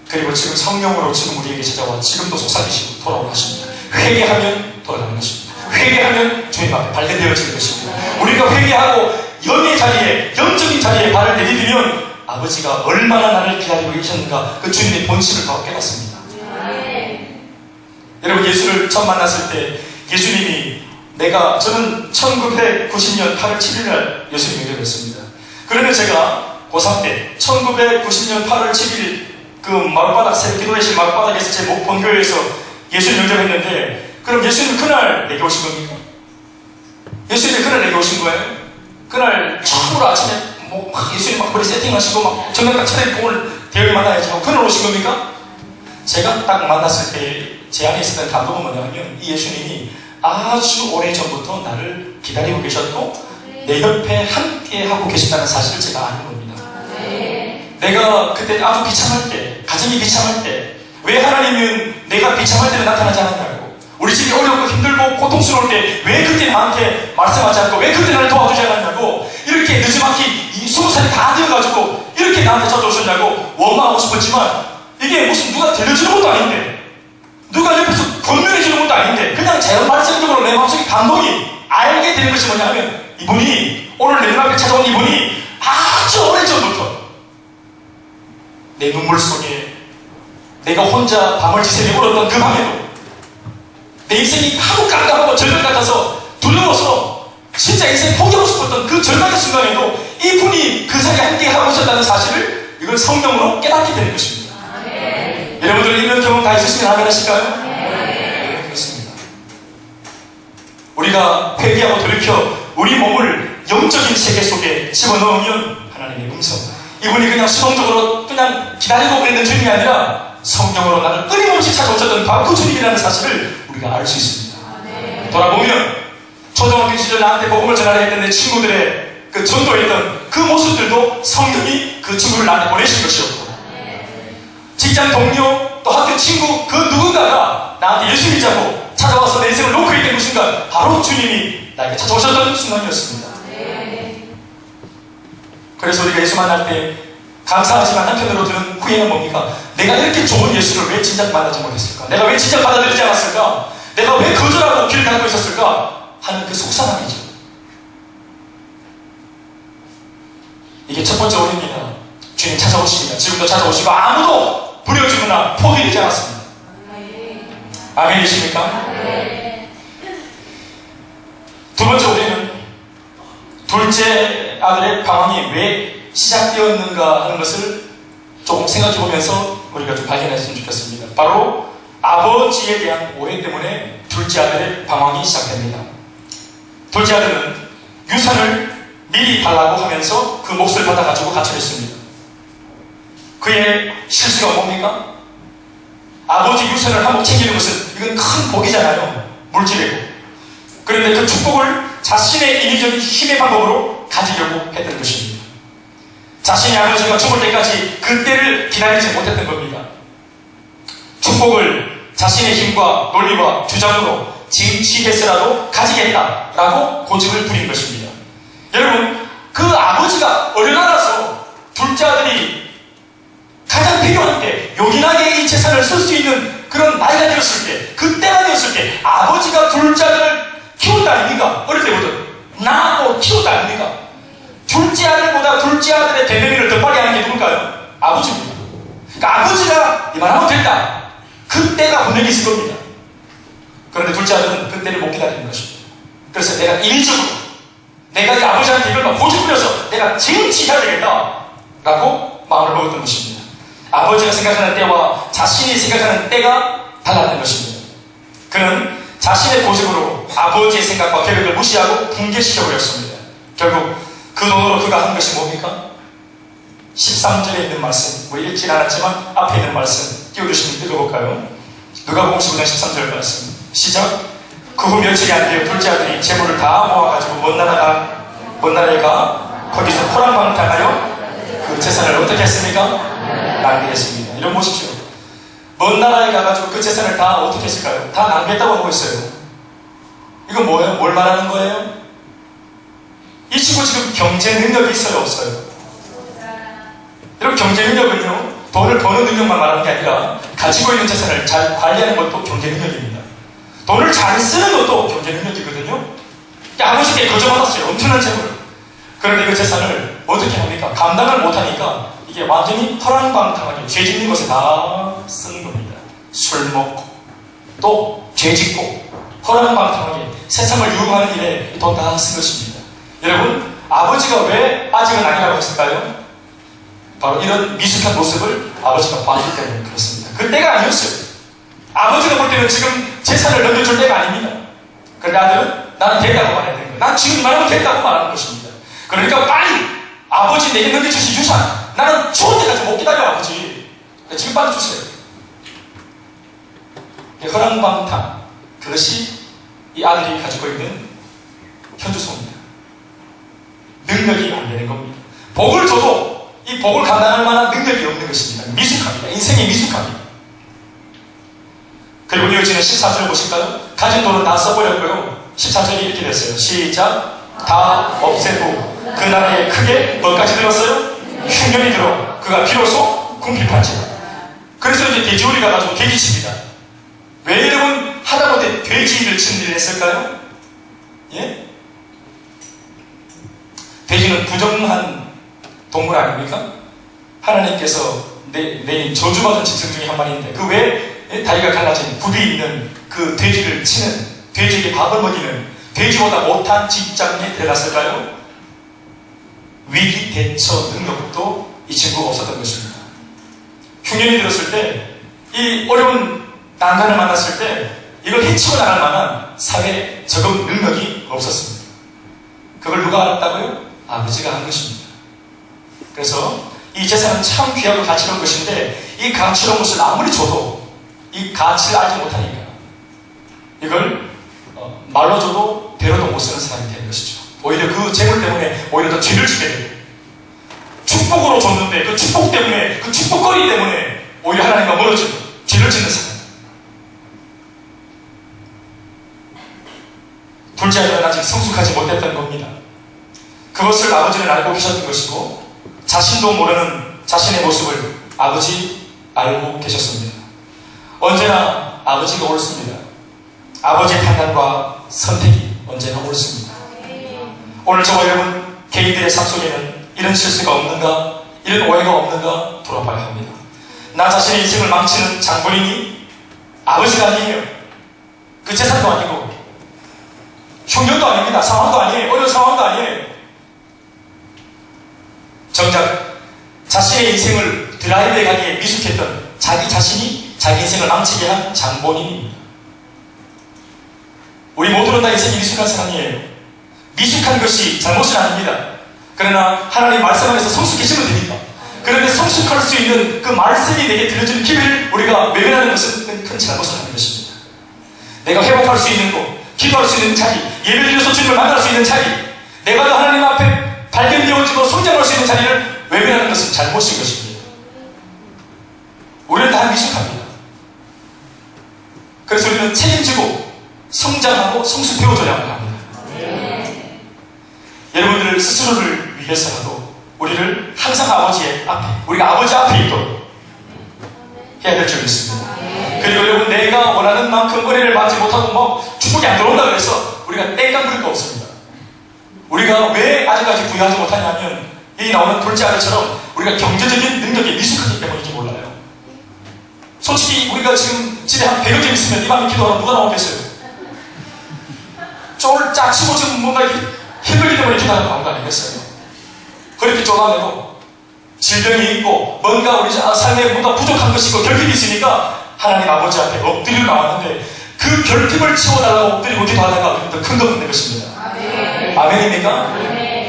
그리고 지금 성령으로 지금 우리에게 찾아와 지금도 속삭이시고 돌아오게 하십니다. 회개하면 돌아가는 것입니다. 회개하면 주님 앞에 발견되어지는 것입니다. 우리가 회개하고 영의 자리에, 영적인 자리에 발을 내디디면 아버지가 얼마나 나를 기다리고 계셨는가, 그 주님의 본심을 더 깨닫습니다. 여러분, 예수를 처음 만났을 때 예수님이, 저는 1990년 8월 7일 날 예수님 영접했습니다. 그러면 제가 고3 때 1990년 8월 7일 그 마룻바닥 새벽 기도회실 마룻바닥에서 제 본교회에서 예수님 영접했는데, 그럼 예수님 그날 내게 오신 겁니까? 예수님이 그날 내게 오신 거예요? 그날 처음으로 아침에 예수님 막 머리 세팅하시고 막 정면 딱 차려입고 오늘 대형이 만나야지 하고 그날 오신 겁니까? 제가 딱 만났을 때 제 안에 있었던 감동은 뭐냐면 이 예수님이 아주 오래전부터 나를 기다리고 계셨고 내 옆에 함께 하고 계신다는 사실을 제가 아는 겁니다. 내가 그때 아주 비참할 때, 가정이 비참할 때, 왜 하나님은 내가 비참할 때는 나타나지 않았냐고, 우리 집이 어렵고 힘들고 고통스러울 때 왜 그때 나한테 말씀하지 않고 왜 그때 나를 도와주지 않았냐고, 이렇게 늦지막히 20살이 다 되어가지고 이렇게 나한테 찾아오셨냐고 원망하고 싶었지만, 이게 무슨 누가 들려주는 것도 아닌데, 누가 옆에서 권면해 주는 것도 아닌데, 그냥 제가 말씀적으로 내 마음속에 감동이 알게 되는 것이 뭐냐면, 이분이, 오늘 내 눈앞에 찾아온 이분이 아주 오래전부터 내 눈물 속에 내가 혼자 밤을 지새며 울었던 그 밤에도 내 인생이 하도 깜깜하고 절벽 같아서 두려워서 진짜 인생 포기하고 싶었던 그 절망의 순간에도 이분이 그 자리에 함께 하고 있었다는 사실을 이걸 성령으로 깨닫게 되는 것입니다. 여러분들은 이런 경험 다 있으시면 아멘 하실까요? 네, 그렇습니다. 우리가 회개하고 돌이켜 우리 몸을 영적인 세계 속에 집어넣으면 하나님의 음성, 이분이 그냥 수동적으로 그냥 기다리고 있는 주님이 아니라 성령으로 나를 끊임없이 찾아오셨던 바로 그 주님이라는 사실을 우리가 알 수 있습니다. 돌아보면 초등학교 시절 나한테 복음을 전하려 했던 내 친구들의 그 전도했던 그 모습들도 성령이 그 친구를 나한테 보내신 것이었고, 직장 동료 또 학교 친구 그 누군가가 나한테 예수 믿자고 찾아와서 내 인생을 놓고 있는 그 순간 바로 주님이 나에게 찾아오셨던 순간이었습니다. 그래서 우리가 예수 만날 때 감사하지만 한편으로 드는 후회는 뭡니까? 내가 이렇게 좋은 예수를 왜 진작 만나지 못했을까? 내가 왜 진작 받아들이지 않았을까? 내가 왜 거절하고 길을 닫고 있었을까? 하는 그 속상함이죠. 이게 첫 번째 오해입니다. 주님 찾아오십니다. 지금도 찾아오시고 아무도 부려주거나 포기되지 않았습니다. 아멘이십니까? 두 번째 오해는 둘째 아들의 방황이 왜 시작되었는가 하는 것을 조금 생각해 보면서 우리가 좀 발견했으면 좋겠습니다. 바로 아버지에 대한 오해 때문에 둘째 아들의 방황이 시작됩니다. 둘째 아들은 유산을 미리 달라고 하면서 그 몫을 받아가지고 가출했습니다. 그의 실수가 뭡니까? 아버지 유산을 한몫 챙기는 것은 이건 큰 복이잖아요. 물질이고. 그런데 그 축복을 자신의 인위적인 힘의 방법으로 가지려고 했던 것입니다. 자신의 아버지가 죽을 때까지 그때를 기다리지 못했던 겁니다. 축복을 자신의 힘과 논리와 주장으로 쟁취해서라도 가지겠다라고 고집을 부린 것입니다. 여러분, 그 아버지가 어려나라서 둘째 아들이 가장 필요한 때 요긴하게 이 재산을 쓸 수 있는 그런 나이가 되었을 때, 그때가 되었을 때 아버지가 둘째 아들을 키웠다 아닙니까? 어릴 때부터 낳고 키웠다 아닙니까? 둘째 아들보다 둘째 아들의 대변인을 더 빨리 하는 게 누굴까요? 아버지입니다. 그러니까 아버지가 이만하면 됐다, 그때가 분명히 있을 겁니다. 그런데 둘째 아들은 그때를 못 기다리는 것입니다. 그래서 내가 일적으로 내가 이 아버지한테 이걸 막 고집 부려서 내가 쟁취해야 되겠다 라고 마음을 먹었던 것입니다. 아버지가 생각하는 때와 자신이 생각하는 때가 달랐던 것입니다. 그는 자신의 고집으로 아버지의 생각과 계획을 무시하고 붕괴시켜버렸습니다. 결국 그 돈으로 그가 한 것이 뭡니까? 13절에 있는 말씀, 뭐 읽진 않았지만 앞에 있는 말씀 띄워주시면 읽어볼까요? 누가복음 15장 13절 말씀 시작. 그 후 며칠이 안 되어 둘째 아들이 재물을 다 모아가지고 먼 나라에 가 거기서 호랑방탕하여 그 재산을 어떻게 했습니까? 낭비했습니다. 이런 보십시오. 먼 나라에 가가지고 그 재산을 다 어떻게 했을까요? 다 낭비했다고 하고 있어요. 이건 뭐예요? 뭘 말하는 거예요? 이 친구 지금 경제 능력이 있어요? 없어요? 여러분, 경제 능력은요, 돈을 버는 능력만 말하는 게 아니라 가지고 있는 재산을 잘 관리하는 것도 경제 능력입니다. 돈을 잘 쓰는 것도 경제 능력이거든요. 아버지께 거저받았어요. 엄청난 재물. 그런데 그 재산을 어떻게 합니까? 감당을 못하니까 이게 완전히 허랑방탕하게 죄 짓는 것에 다 쓰는 겁니다. 술 먹고 또 죄 짓고 허랑방탕하게 세상을 유혹하는 일에 돈 다 쓴 것입니다. 여러분, 아버지가 왜 아직은 아니라고 했을까요? 바로 이런 미숙한 모습을 아버지가 봤기 때문에 그렇습니다. 그때가 아니었어요. 아버지가 볼 때는 지금 재산을 넘겨줄 때가 아닙니다. 그런데 아들은 나는 됐다고 말해야 되는 거예요. 난 지금 말하면 됐다고 말하는 것입니다. 그러니까 빨리 아버지 내게 넘겨주신 유산, 나는 죽을 때까지 못 기다려 아버지. 지금 빨리 주세요. 허랑방탕, 그것이 이 아들이 가지고 있는 현주소입니다. 능력이 안 되는 겁니다. 복을 줘도 이 복을 감당할 만한 능력이 없는 것입니다. 미숙합니다. 인생이 미숙합니다. 그리고 이어지는 14절 보실까요? 가진 돈은 다 써버렸고요. 14절이 이렇게 됐어요. 시작. 다 없애고 그 나라에 크게 뭐까지 들었어요? 흉년이 들어 그가 비로소 궁핍한지라. 그래서 이제 돼지우리가 가지고 돼지칩니다. 왜 여러분 하다못해 돼지를 치는 일을 했을까요? 예? 돼지는 부정한 동물 아닙니까? 하나님께서 내인 저주받은 짐승 중에 한 마리인데 그 외에 다리가 갈라진 굽이 있는 그 돼지를 치는, 돼지에게 밥을 먹이는, 돼지보다 못한 직장에 들어갔을까요? 위기 대처 능력도 이 친구가 없었던 것입니다. 흉년이 들었을 때, 이 어려운 난관을 만났을 때 이걸 헤치고 나갈 만한 사회 적응 능력이 없었습니다. 그걸 누가 알았다고요? 아버지가 한 것입니다. 그래서 이 재산은 참 귀하고 가치로운 것인데 이 가치로운 것을 아무리 줘도 이 가치를 알지 못하니까 이걸 말로 줘도 배로도 못 쓰는 사람이 되는 것이죠. 오히려 그 재물 때문에 오히려 더 죄를 지게 돼요. 축복으로 줬는데 그 축복 때문에, 그 축복거리 때문에 오히려 하나님과 멀어지고 죄를 짓는 사람. 둘째 아들은 아직 성숙하지 못했던 겁니다. 그것을 아버지는 알고 계셨던 것이고 자신도 모르는 자신의 모습을 아버지 알고 계셨습니다. 언제나 아버지가 옳습니다. 아버지의 판단과 선택이 언제나 옳습니다. 오늘 저와 여러분 개인들의 삶 속에는 이런 실수가 없는가, 이런 오해가 없는가 돌아봐야 합니다. 나 자신의 인생을 망치는 장본인이 아버지가 아니에요. 그 재산도 아니고 흉년도 아닙니다. 상황도 아니에요. 어려운 상황도 아니에요. 정작 자신의 인생을 드라이브에 가기에 미숙했던 자기 자신이 자기 인생을 망치게 한 장본인입니다. 우리 모두는 다 인생이 미숙한 사람이에요. 미숙한 것이 잘못은 아닙니다. 그러나 하나님 말씀 안에서 성숙해지면 되니까. 그런데 성숙할 수 있는 그 말씀이 내게 들려주는 기회를 우리가 외면하는 것은 큰 잘못을 하는 것입니다. 내가 회복할 수 있는 곳, 기도할 수 있는 자리, 예배드려서 주님을 만날 수 있는 자리, 내가 하나님 앞에 발견되어지고 성장할 수 있는 자리를 외면하는 것은 잘못인 것입니다. 우리는 다 미숙합니다. 그래서 우리는 책임지고 성장하고 성숙되어져야 합니다. 여러분들 스스로를 위해서라도 우리를 항상 아버지의 앞에, 우리가 아버지 앞에 있도록 해야 될 점이 있습니다. 그리고 여러분 내가 원하는 만큼 은혜를 받지 못하고 뭐 축복이 안 들어온다 그래서 우리가 땡깡 부릴 거 없습니다. 우리가 왜 아직까지 부여하지 못하냐면 여기 나오는 둘째 아들처럼 우리가 경제적인 능력이 미숙하기 때문인지 몰라요. 솔직히 우리가 지금 집에 한 100여 개 있으면 이 밤에 기도하면 누가 나오겠어요? 쫄 치고 지금 뭔가 힘들기 때문에 기도하는 거 아니겠어요? 그렇게 쫄아내도 질병이 있고 뭔가 우리 삶에 뭔가 부족한 것이 있고 결핍이 있으니까 하나님 아버지 앞에 엎드리고 나왔는데 그 결핍을 치워달라고 엎드리고 기도하다가 더 큰 거 받는 것입니다. 아멘입니까?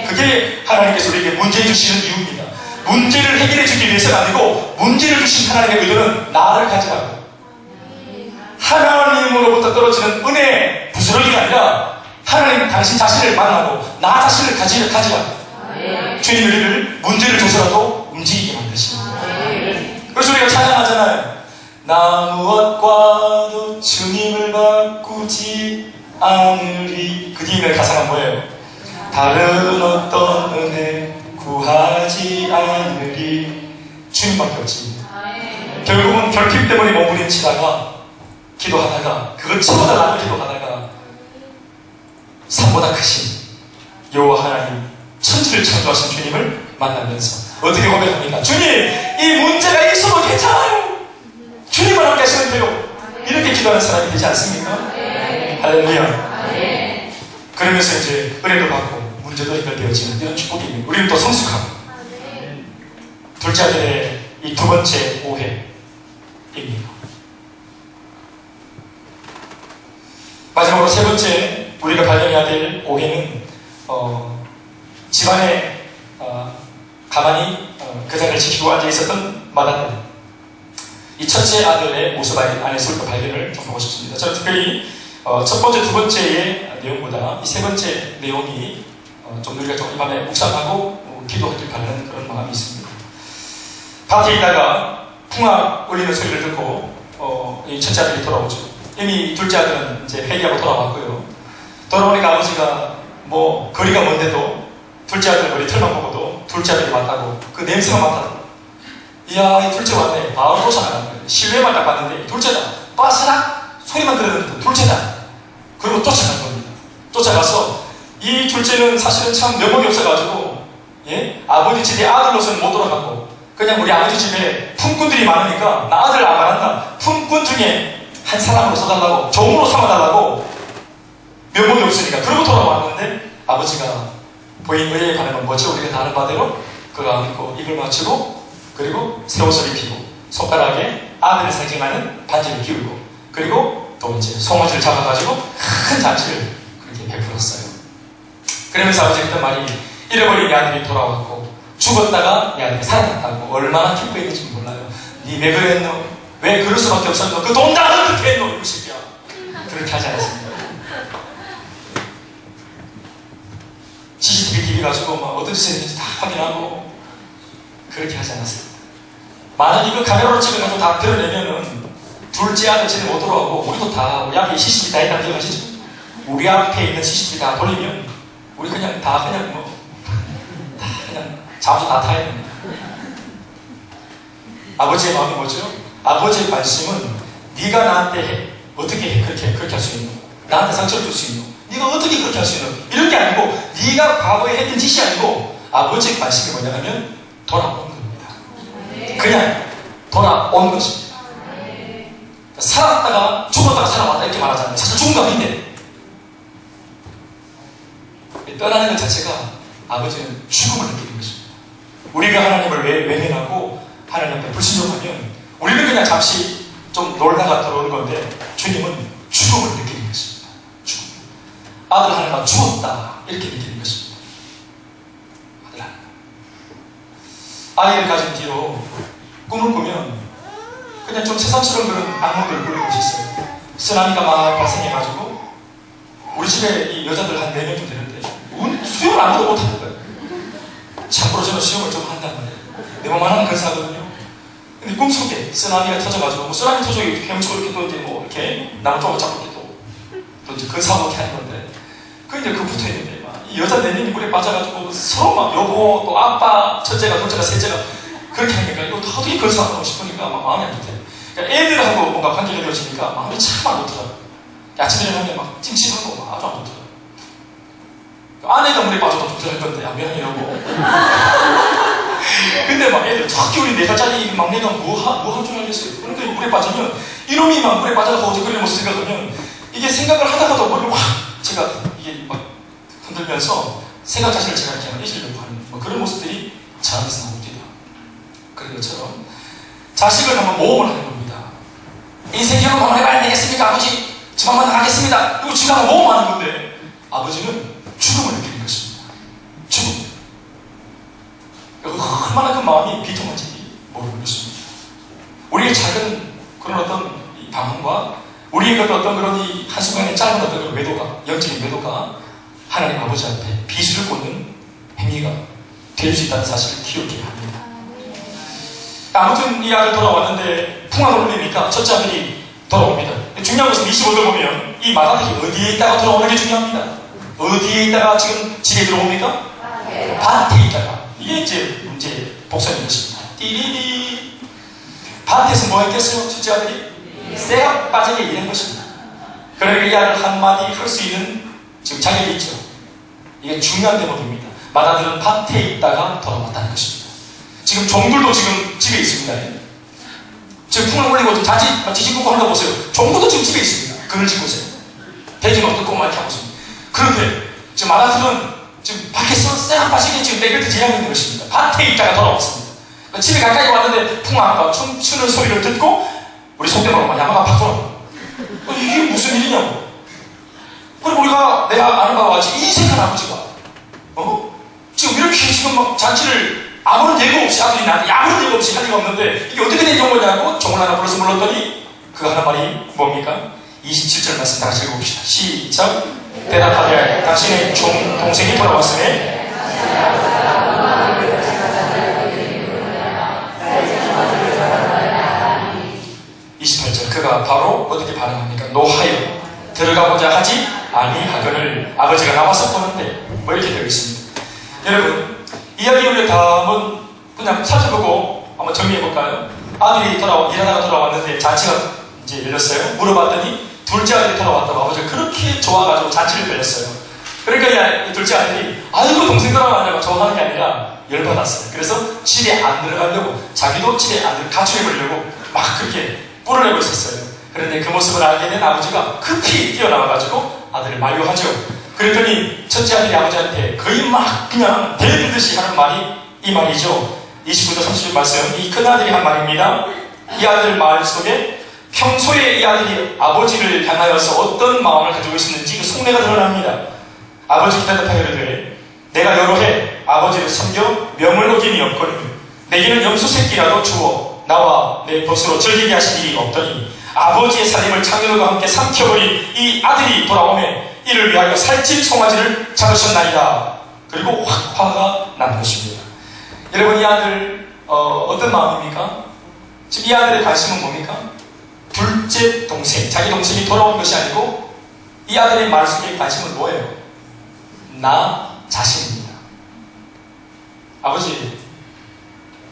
그게 하나님께서 우리에게 문제 주시는 이유입니다. 문제를 해결해 주기 위해서가 아니고 문제를 주신 하나님의 의도는 나를 가지라고. 하나님으로부터 떨어지는 은혜의 부스러기가 아니라 하나님 당신 자신을 만나고 나 자신을 가지라고. 주님 우리를 문제를 줘서라도 움직이게 만드십니다. 그래서 우리가 찬양하잖아요. 나 무엇과도 주님을 바꾸지 않으리. 그 뒤에 가사가 뭐예요? 다른 어떤 은혜 구하지 않으리. 주님밖에 없지. 결국은 결핍 때문에 몸부림치다가 기도하다가 그걸 치워달라고 기도하다가 산보다 크신 여호와 하나님 천지를 창조하신 주님을 만나면서 어떻게 고백합니까? 주님 이 문제가 있어도 괜찮아요. 주님만 함께 하시면 돼요. 이렇게 기도하는 사람이 되지 않습니까? 할렐루야. 그러면서 이제 은혜도 받고 문제도 해결되어지는 이런 축복이 있는 우리는 또 성숙하고. 둘째 아들의 이 두 번째 오해입니다. 마지막으로 세 번째 우리가 발견해야 될 오해는 집안에 가만히 그 자리를 지키고 앉아 있었던 맏아들. 이 첫 첫째 아들의 모습 안에서부터 발견을 좀 하고 싶습니다. 저는 특별히 첫 번째, 두 번째의 내용보다 이 세 번째 내용이 좀 우리가 좀 이 밤에 묵상하고 기도하길 바라는 그런 마음이 있습니다. 밭에 있다가 풍악 울리는 소리를 듣고 이 첫째 아들이 돌아오죠. 이미 둘째 아들은 이제 회개하고 돌아왔고요. 돌아오니까 아버지가 뭐 거리가 먼데도 둘째 아들 머리 털만 보고도 둘째 아들이 왔다고 그 냄새만 맡아도 이야 이 둘째 왔네 바로 쫓아가는 거예요. 실내만 딱 봤는데 둘째다 빠스락 소리만 들었는데 둘째다. 그리고 쫓아간 겁니다. 쫓아가서 이 둘째는 사실은 참 면목이 없어가지고 아버지 집에 아들로서는 못 돌아갔고 그냥 우리 아버지 집에 품꾼들이 많으니까 나 아들 안 말한다. 품꾼 중에 한 사람으로 써달라고 종으로 삼아달라고 면목이 없으니까 그러고 돌아왔는데 아버지가 부인 의에 관한 건 뭐죠? 우리가 다 아는 바대로 그거 안고 입을 맞추고 그리고 새 옷을 입히고 손가락에 아들을 상징하는 반지를 끼우고 그리고 또 이제 송아지를 잡아가지고 큰 잔치를 그렇게 베풀었어요. 그러면서 아버지가 했던 말이 잃어버린 내 아들이 돌아왔고 죽었다가 내 아들이 살아났다고 얼마나 기뻐했는지 몰라요. 니 왜 그랬노? 왜 그럴 수밖에 없었노? 그 돈 다 어떻게 했노? 이거 새끼야. 그렇게 하지 않았습니다. CCTV TV 가지고 막 어떤 짓을 했는지 다 확인하고 그렇게 하지 않았습니다. 만약 이거 카메라로 찍어가지고 다 드러내면은 둘째 아들 집에 못 돌아오고 우리도 다 우리 앞에 CCTV 다 있다는 거 아시죠? 우리 앞에 있는 CCTV 다 돌리면 우리 그냥 다 그냥 뭐 다 그냥 잠수 다 타야 됩니다. 아버지의 마음이 뭐죠? 아버지의 관심은 네가 나한테 어떻게 그렇게 할 수 있노? 나한테 상처를 줄 수 있노? 네가 어떻게 그렇게 할 수 있노? 이런 게 아니고 네가 과거에 했던 짓이 아니고 아버지의 관심이 뭐냐 하면 돌아온 겁니다. 그냥 돌아온 것입니다. 살았다가 죽었다가 살아왔다 이렇게 말하잖아요. 사실 죽은 거 아닌데 떠나는 것 자체가 아버지는 죽음을 느끼는 것입니다. 우리가 하나님을 외면하고 하나님 앞에 불순종하면 우리는 그냥 잠시 좀 놀다가 들어오는 건데 주님은 죽음을 느끼는 것입니다. 죽음. 아들 하나가 죽었다 이렇게 느끼는 것입니다. 아들 하나. 아이를 가진 뒤로 꿈을 꾸면 그냥 좀 새삼스러운 그런 악몽들을 꾸는 것이 있어요. 쓰나미가 막 발생해가지고 우리 집에 이 여자들 한 4명쯤 되는데 수영을 아무도 못하는 거예요. 참고로 저는 수영을 좀 한단 말이에요. 내 몸 하나는 근사하거든요. 근데 꿈속에 쓰나미가 터져가지고 뭐 쓰나미 터져 헤엄치고 이렇게 또 이제 뭐 이렇게 나무 쪽을 잡고 이렇게 또 이제 근사하고 이렇게 하는 건데 그 이제 그 붙어 있는데 막 이 여자 4명이 물에 빠져가지고 서로 막 여보 또 아빠 첫째가 둘째가 셋째가 그렇게 하니까 이거 어떻게 근사하고 싶으니까 막 마음이 안 좋대요. 그러니까 애들하고 뭔가 관계가 이루어지니까 마음이 참 안 좋더라고요. 아침에 일어나면 막 찜찜하고 막 아주 안 좋더라고요. 아내가 물에 빠져도 좋더라 했던데 안 미안해라고. 근데 막 애들 특히 우리 4살짜리 막내가 뭐 할 줄 알겠어요. 그러니까 물에 빠지면 이놈이 막 물에 빠져서 어저그리는 모습 생각하면 이게 생각을 하다가도 머리를 확 제가 이게 막 흔들면서 생각 자신을 제가 이렇게 잊으려고 하는 뭐 그런 모습들이 저한테서 나옵니다. 그런 것처럼 자식을 한번 모험을 하는 겁니다. 인생 경험 한번 해봐야 되겠습니까 아버지? 저 한번 나가겠습니다. 그리고 지금 한번 모험하는 건데 아버지는 죽음을 느끼는 것입니다. 죽음. 얼마나 그 마음이 비통한지 모르는 것입니다. 우리의 작은 그런 어떤 방황과 우리의 어떤 그런 이 한순간의 짧은 어떤 그런 외도가, 영적인 외도가 하나님 아버지 앞에 비수를 꽂는 행위가 될 수 있다는 사실을 기억해야 합니다. 아무튼 이 아들 돌아왔는데 풍악을 울리니까 첫째 아들이 돌아옵니다. 중요한 것은 25절 보면 이 마다들이 어디에 있다가 돌아오는 게 중요합니다. 어디에 있다가 지금 집에 들어옵니까? 밭에 있다가. 이게 이제 문제의 복선인 것입니다. 띠리리. 밭에서 뭐 했겠어요? 첫째 아들이? 쇠가 빠지게 일한 것입니다. 그러니까 이 아들 한마디 할 수 있는 지금 자격이 있죠. 이게 중요한 대목입니다. 마다들은 밭에 있다가 돌아왔다는 것입니다. 지금 종들도 지금 집에 있습니다. 지금 풍을 올리고 지진 꽂고 하는 거 보세요. 종들도 지금 집에 있습니다. 그늘 지고 있어요. 대지막 듣고 막 이렇게 하고 있습니다. 그런데 지금 마다들은 지금 밖에서 쎄한 빠지게 지금 내뱉을 지하고 있는 것입니다. 밭에 있다가 돌아왔습니다. 집에 가까이 왔는데 풍악과 춤추는 소리를 듣고 우리 속대로 막 야마가 팍 돌아. 이게 무슨 일이냐고. 그리고 내가 아는 바와 같이 이 생각 아버지가 지금 이렇게 지금 막 잔치를 아무런 예고 없이 아들이 나한테 아무런 예고 없이 할 리가 없는데 이게 어떻게 된 경우냐고 종을 하나 불러서 불렀더니 그 하는 말이 뭡니까? 27절 말씀 다 같이 읽어봅시다. 시작. 대답하되 당신의 동생이 돌아왔으며 28절 그가 바로 어떻게 반응합니까? 노하여 들어가보자 하지 아니하거늘 아버지가 나와서 보는데 뭐 이렇게 되어 있습니다. 여러분 이야기 우리가 한번 그냥 살펴보고 한번 정리해볼까요? 아들이 일하다가 돌아왔는데 잔치가 이제 열렸어요. 물어봤더니 둘째 아들이 돌아왔다고 아버지가 그렇게 좋아가지고 잔치를 벌였어요. 그러니까 이 둘째 아들이 아이고 동생 돌아왔냐고 좋아하는 게 아니라 열받았어요. 그래서 집에 안 들어가려고 자기도 집에 안 들어가 가출해보려고 막 그렇게 뿔을 내고 있었어요. 그런데 그 모습을 알게 된 아버지가 급히 뛰어나와가지고 아들을 만류하죠. 그랬더니 첫째 아들이 아버지한테 거의 막 그냥 대들듯이 하는 말이 이 말이죠. 29절 30절 말씀 이 큰아들이 한 말입니다. 이 아들 말 속에 평소에 이 아들이 아버지를 향하여서 어떤 마음을 가지고 있었는지 그 속내가 드러납니다. 아버지께 대답하기를 내가 여러 해 아버지를 섬겨 명을 어김이 없거니 내게는 염소 새끼라도 주어 나와 내 벗으로 즐기게 하신 일이 없더니 아버지의 살림을 창녀들과 함께 삼켜버린 이 아들이 돌아오매 이를 위하여 살찐 송아지를 잡으셨나이다. 그리고 확 화가 난 것입니다. 여러분 이 아들 어떤 마음입니까? 지금 이 아들의 관심은 뭡니까? 둘째 동생, 자기 동생이 돌아온 것이 아니고 이 아들의 말 속의 관심은 뭐예요? 나 자신입니다. 아버지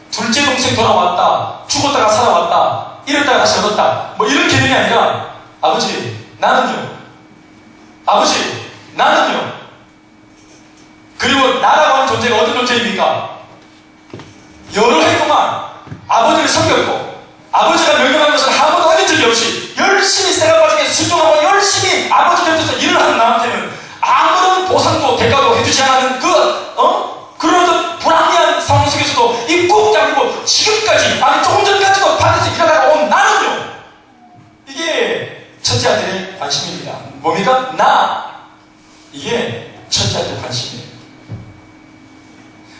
둘째 동생 돌아왔다, 죽었다가 살아왔다, 이랬다가 다시 얻었다 뭐 이런 개념이 아니라 아버지 나는요, 아버지 나는요, 그리고 나라고 하는 존재가 어떤 존재입니까? 여러 해 동안 아버지를 섬겼고 아버지가 명령한 것을 아무도 어긴 적이 없이 열심히 생각가지고 순종하고 열심히 아버지 곁에서 일을 하는 나한테는 아무런 보상도 대가도 해주지 않는 그런 어떤 불합리한 상황 속에서도 이 꾹 잠그고 지금까지 아니 조금 전까지도 반드시 일하다가 온 나는요, 이게 첫째 아들의 관심입니다. 뭡니까? 나. 이게 첫째 아들의 관심이에요.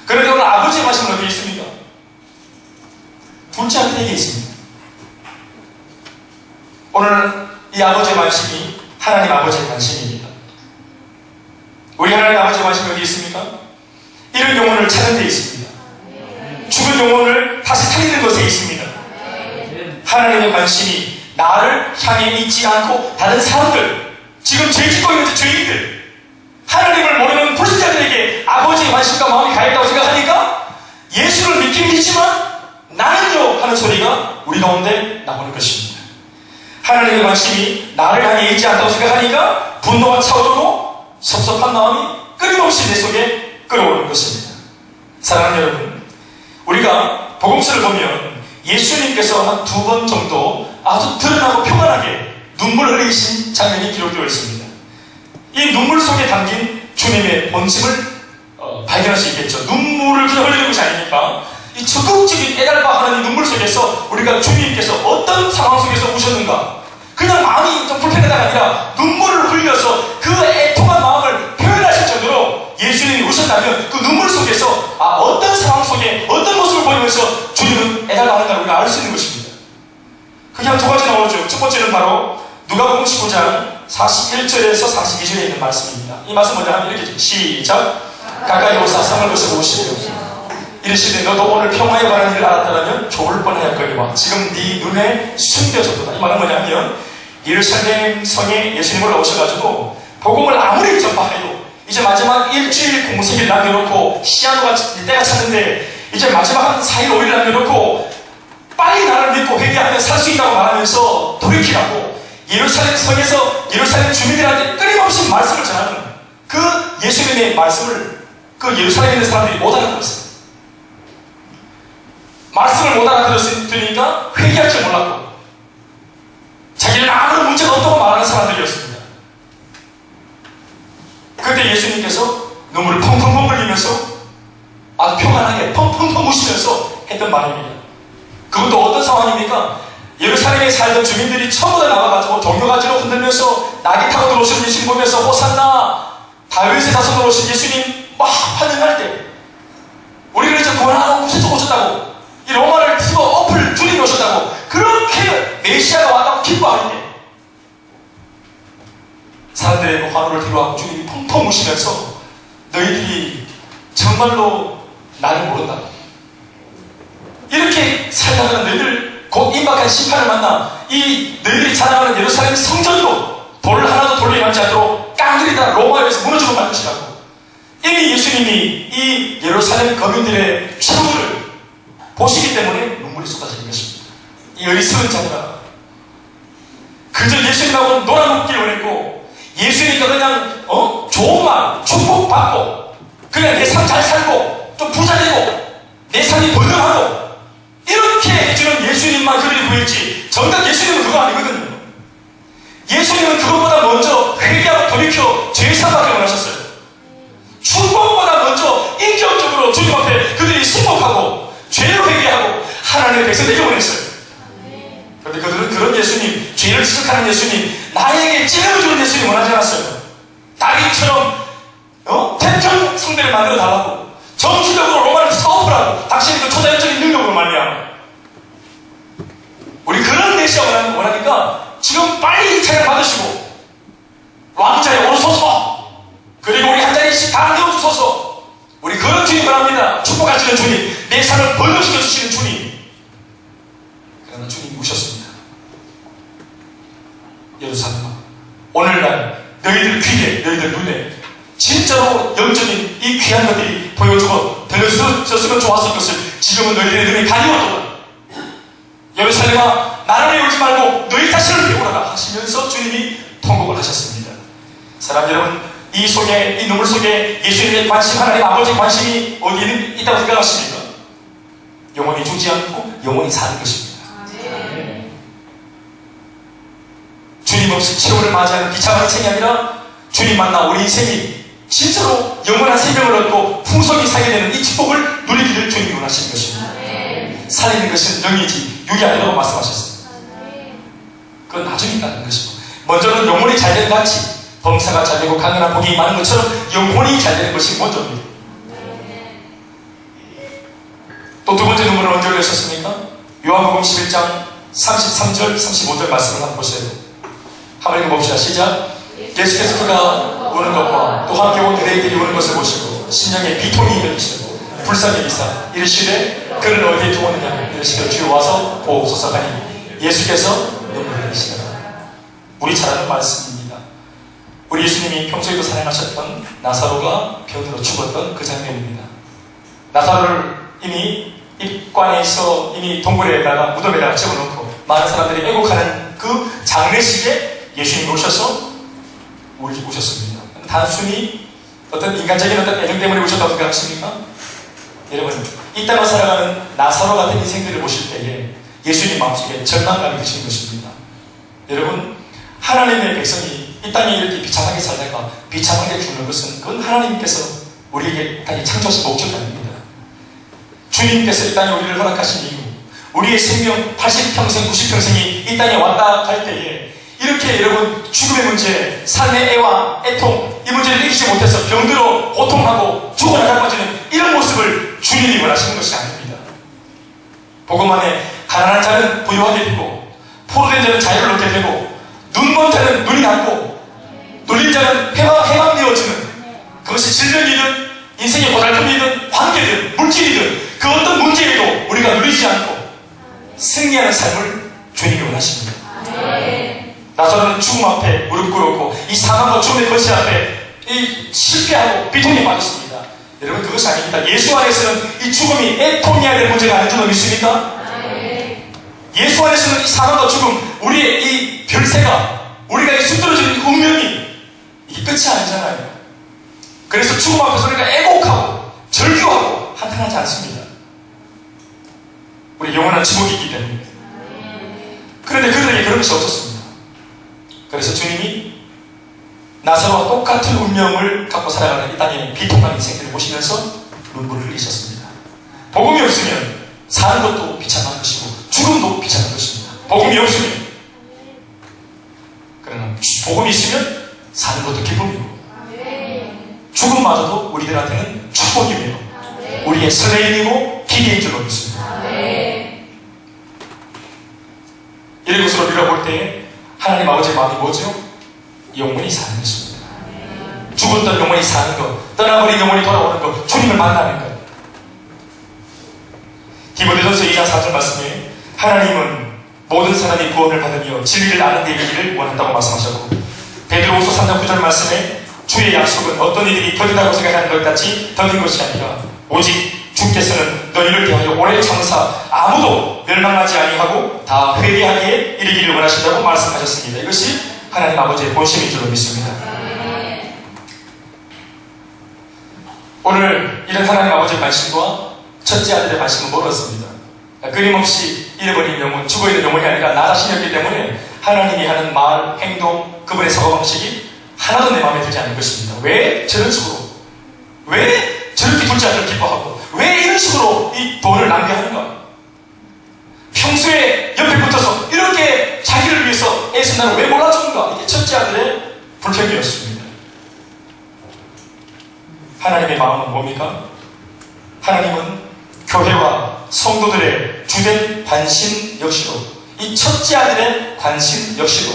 그런데 오늘 아버지의 관심은 어디에 있습니까? 둘째 아들에게 있습니다. 오늘 이 아버지의 관심이 하나님 아버지의 관심입니다. 우리 하나님 아버지의 관심이 어디에 있습니까? 이런 영혼을 찾는 데 있습니다. 죽은 영혼을 다시 살리는 것에 있습니다. 하나님의 관심이 나를 향해 있지 않고 다른 사람들, 지금 죄 짓고 있는 죄인들, 하나님을 모르는 불신자들에게 아버지의 관심과 마음이 가있다고 생각하니까 예수를 믿긴 믿지만 나는요 하는 소리가 우리 가운데 나오는 것입니다. 하나님의 관심이 나를 향해 있지 않다고 생각하니까 분노가 차오르고 섭섭한 마음이 끊임없이 내 속에 끌어오는 것입니다. 사랑하는 여러분, 우리가 복음서를 보면 예수님께서 한 2번 정도 아주 드러나고 평안하게 눈물을 흘리신 장면이 기록되어 있습니다. 이 눈물 속에 담긴 주님의 본심을 발견할 수 있겠죠. 눈물을 그냥 흘리는 것이 아니니까 이 적극적인 애달파하는 이 눈물 속에서 우리가 주님께서 어떤 상황 속에서 우셨는가, 그냥 마음이 좀 불편하다가 아니라 눈물을 흘려서 그 애통한 마음을 표현하실 정도로 예수님이 우셨다면 그 눈물 속에서 어떤 상황 속에 어떤 모습을 보이면서 주님은 애달파하는가 우리가 알 수 있는 것입니다. 그게 한 2가지 나오죠. 첫 번째는 바로 누가복음 19장 41절에서 42절에 있는 말씀입니다. 이 말씀 먼저 하면 이렇게 시작. 가까이 오사 성을 것을 보시고 이르시되 너도 오늘 평화에 관한 일을 알았다면 좋을 뻔하였거니와 지금 네 눈에 숨겨졌도다. 이 말은 뭐냐면 예루살렘 성에 예수님 올라오셔가지고 복음을 아무리 전파해도 이제 마지막 일주일 공생일 남겨놓고 시한도가 때가 찼는데 이제 마지막 한 4일 5일 남겨놓고 빨리 나를 믿고 회개하면 살 수 있다고 말하면서 돌이키라고 예루살렘 성에서 예루살렘 주민들한테 끊임없이 말씀을 전하는 그 예수님의 말씀을 그 예루살렘에 있는 사람들이 못 알아들었어요. 말씀을 못 알아들었으니까 회개할 줄 몰랐고 자기는 아무런 문제가 없다고 말하는 사람들이었습니다. 그때 예수님께서 눈물을 펑펑펑 흘리면서 아주 평안하게 펑펑펑 우시면서 했던 말입니다. 그것도 어떤 상황입니까? 예루살렘에 살던 주민들이 전부 다 나와가지고 종려가지로 흔들면서 낙이 타고 들어오신 예수님 보면서 호산나 다윗의 자손으로 오신 예수님 막 환영할 때 우리는 이제 고난하고 바로를 뒤로하고 주님이 펑펑 우시면서 너희들이 정말로 나를 모른다. 이렇게 살다가 너희들 곧 임박한 심판을 만나 이 너희들이 자랑하는 예루살렘 성전으로 돌을 하나도 돌려 남지 않도록 깡그리다 로마에서 무너지고 말 것이라고. 이미 예수님이 이 예루살렘 거민들의 최후를 보시기 때문에 눈물이 쏟아지는 것입니다. 이 어리석은 자들아, 그저 예수님하고 놀아먹길 원했고 예수님과 그냥 좋은 말 축복받고 그냥 내 삶 잘 살고 좀 부자되고 내 삶이 번영하고 이렇게 해주는 예수님만 그들이 구했지, 정작 예수님은 그거 아니거든요. 예수님은 그것보다 먼저 회개하고 돌이켜 죄사하게 원하셨어요. 축복보다 먼저 인격적으로 주님 앞에 그들이 승복하고 죄를 회개하고 하나님의 백성 되게 원했어요. 그런데 그들은 그런 예수님, 죄를 지적하는 예수님, 나에게 찔러주는 예수님 원하지 않았어요. 다윗처럼 태평 성대를 만들어 달라고, 정치적으로 로마를 사업하라고, 당신이 그 초자연적인 능력으로 말이야. 우리 그런 메시아 원하니까 지금 빨리 차를 받으시고 왕자에 오소서, 그리고 우리 한 자리씩 다 내어주소서. 우리 그런 주님 바랍니다. 축복하시는 주님, 내 삶을 번영시켜 주시는 주님. 그러나 주님이 우셨습니다. 예루살렘아, 오늘날 너희들 귀에, 너희들 눈에 진짜로 영적인 이 귀한 것들이 보여주고 들려졌으면 좋았을 것을 지금은 너희들의 눈에 가리워둬라. 예루살렘아, 나를 외우지 말고 너희 자신을 배우라라 하시면서 주님이 통곡을 하셨습니다. 사람 여러분, 이 속에, 이 눈물 속에 예수님의 관심, 하나님 아버지의 관심이 어디 있다고 생각하십니까? 영원히 죽지 않고 영원히 사는 것입니다. 주님 없이 최후를 맞이하는 비참한 인생이 아니라 주님 만나 우리 인생이 진짜로 영원한 생명을 얻고 풍성히 살게 되는 이 축복을 누리기를 주님이 원하시는 것입니다. 살리는 것은 영이지 육이 아니라고 말씀하셨습니다. 그건 나중에 있다는 것이고, 먼저는 영혼이 잘 되는 같이 범사가 잘 되고 강건한 복이 많은 것처럼 영혼이 잘 되는 것이 먼저입니다. 또 두 번째 눈물을 언제 흘렸었습니까? 요한복음 11장 33절 35절 말씀을 한번 보세요. 한번 읽어봅시다. 시작. 예수께서 그가 우는 것과 또 함께 온 유대인들이 우는 것을 보시고 심령에 비통이 일으키시고 불쌍히 여기사 이르시되 그를 어디에 두었느냐 이르시되 주여 와서 보옵소서 하니 예수께서 눈물을 흘리시더라. 우리 잘 아는 말씀입니다. 우리 예수님이 평소에도 사랑하셨던 나사로가 병으로 죽었던 그 장면입니다. 나사로를 이미 입관에서 이미 동굴에다가 무덤에다가 집어넣고 많은 사람들이 애국하는 그 장례식에 예수님이 오셔서 우셨습니다. 단순히 어떤 인간적인 어떤 애정 때문에 오셨다고 생각하십니까? 여러분, 이 땅을 살아가는 나사로 같은 인생들을 보실 때에 예수님 마음속에 절망감이 드시는 것입니다. 여러분, 하나님의 백성이 이 땅에 이렇게 비참하게 살다가 비참하게 죽는 것은 그건 하나님께서 우리에게 땅에 창조하신 목적이 아닙니다. 주님께서 이 땅에 우리를 허락하신 이유, 우리의 생명 80평생, 90평생이 이 땅에 왔다 갈 때에 이렇게 여러분 죽음의 문제, 삶의 애와 애통, 이 문제를 이기지 못해서 병들어 고통하고 죽어나갈 빠지는 이런 모습을 주님이 원하시는 것이 아닙니다. 복음 안에 가난한 자는 부유하게 되고 포로된 자는 자유를 얻게 되고 눈먼 자는 눈이 남고 눌린 자는 해방되어지는, 그것이 질병이든 인생의 고달픔이든 관계든 물질이든 그 어떤 문제에도 우리가 누리지 않고 승리하는 삶을 주님이 원하십니다. 나사로는 죽음 앞에 무릎 꿇었고 이 사망과 죽음의 거실 앞에 이 실패하고 비통에 빠졌습니다. 여러분, 그것이 아닙니다. 예수 안에서는 이 죽음이 애통해야 될 문제가 아닌 줄 믿습니까? 예수 안에서는 이 사망과 죽음, 우리의 이 별세가, 우리가 이 숨들어지는 운명이 이게 끝이 아니잖아요. 그래서 죽음 앞에서 우리가 애곡하고 절규하고 한탄하지 않습니다. 우리 영원한 지목이 있기 때문에. 그런데 그들에게 그런 것이 없었습니다. 그래서 주님이 나사로와 똑같은 운명을 갖고 살아가는 이 땅의 비통한 인생들을 보시면서 눈물을 흘리셨습니다. 복음이 없으면 사는 것도 비참한 것이고 죽음도 비참한 것입니다. 복음이 없으면. 그러나 복음이 있으면 사는 것도 기쁨이고 죽음마저도 우리들한테는 축복이며 우리의 설레임이고 기대인 줄로 믿습니다. 이런 것으로 우리가 볼 때에 하나님 아버지의 마음이 뭐죠? 영원히 사는 것입니다. 죽었던 영혼이 사는 것, 떠나버린 영혼이 돌아오는 것, 주님을 만나는 것. 디모데전서 2장 4절 말씀에 하나님은 모든 사람이 구원을 받으며 진리를 아는 데 이르기를 원한다고 말씀하셨고, 베드로후서 3장 9절 말씀에 주의 약속은 어떤 이들이 더디다고 생각하는 것 같이 더딘 것이 아니라 오직 주께서는 너희를 대하여 오래 참으사 아무도 멸망하지 아니하고 다 회개하기에 이르기를 원하신다고 말씀하셨습니다. 이것이 하나님 아버지의 본심인 줄로 믿습니다. 오늘 이런 하나님 아버지의 관심과 첫째 아들의 관심은 멀었습니다. 끊임없이 잃어버린 영혼, 죽어있는 영혼이 아니라 나 자신이었기 때문에 하나님이 하는 말, 행동, 그분의 사고방식이 하나도 내 마음에 들지 않는 것입니다. 왜 저런 식으로? 왜 저렇게 둘째 아들을 기뻐하고? 왜 이런 식으로 이 돈을 낭비하는가? 평소에 옆에 붙어서 이렇게 자기를 위해서 애쓴다는 왜 몰라주는가? 이게 첫째 아들의 불평이었습니다. 하나님의 마음은 뭡니까? 하나님은 교회와 성도들의 주된 관심 역시도, 이 첫째 아들의 관심 역시도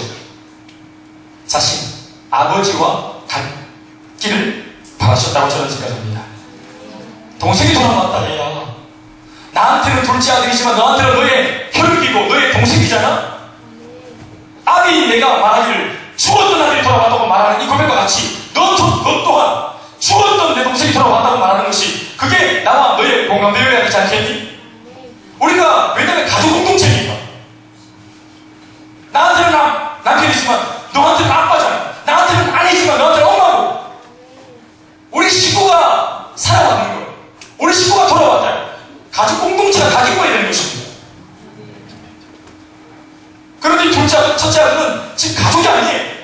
자신, 아버지와 같기를 바라셨다고 저는 생각합니다. 동생이 돌아왔다 얘야. 나한테는 둘째 아들이지만 너한테는 너의 혈육이고 너의 동생이잖아. 아비 내가 말하기를 죽었던 아들이 돌아왔다고 말하는 이 고백과 같이 너 또한 죽었던 내 동생이 돌아왔다고 말하는 것이 그게 나와 너의 공감되어야 되지 않겠니? 우리가 왜냐면 가족 공동체니까. 나한테는 남편이지만 너한테는 아빠잖아. 나한테는 아니지만 너한테는 엄마고. 우리 식구가 살아왔는 거예요. 우리 식구가 돌아왔다. 가족 공동체가 가지고 있어야 되는 것입니다. 그런데 첫째 아들은 지금 가족이 아니에요.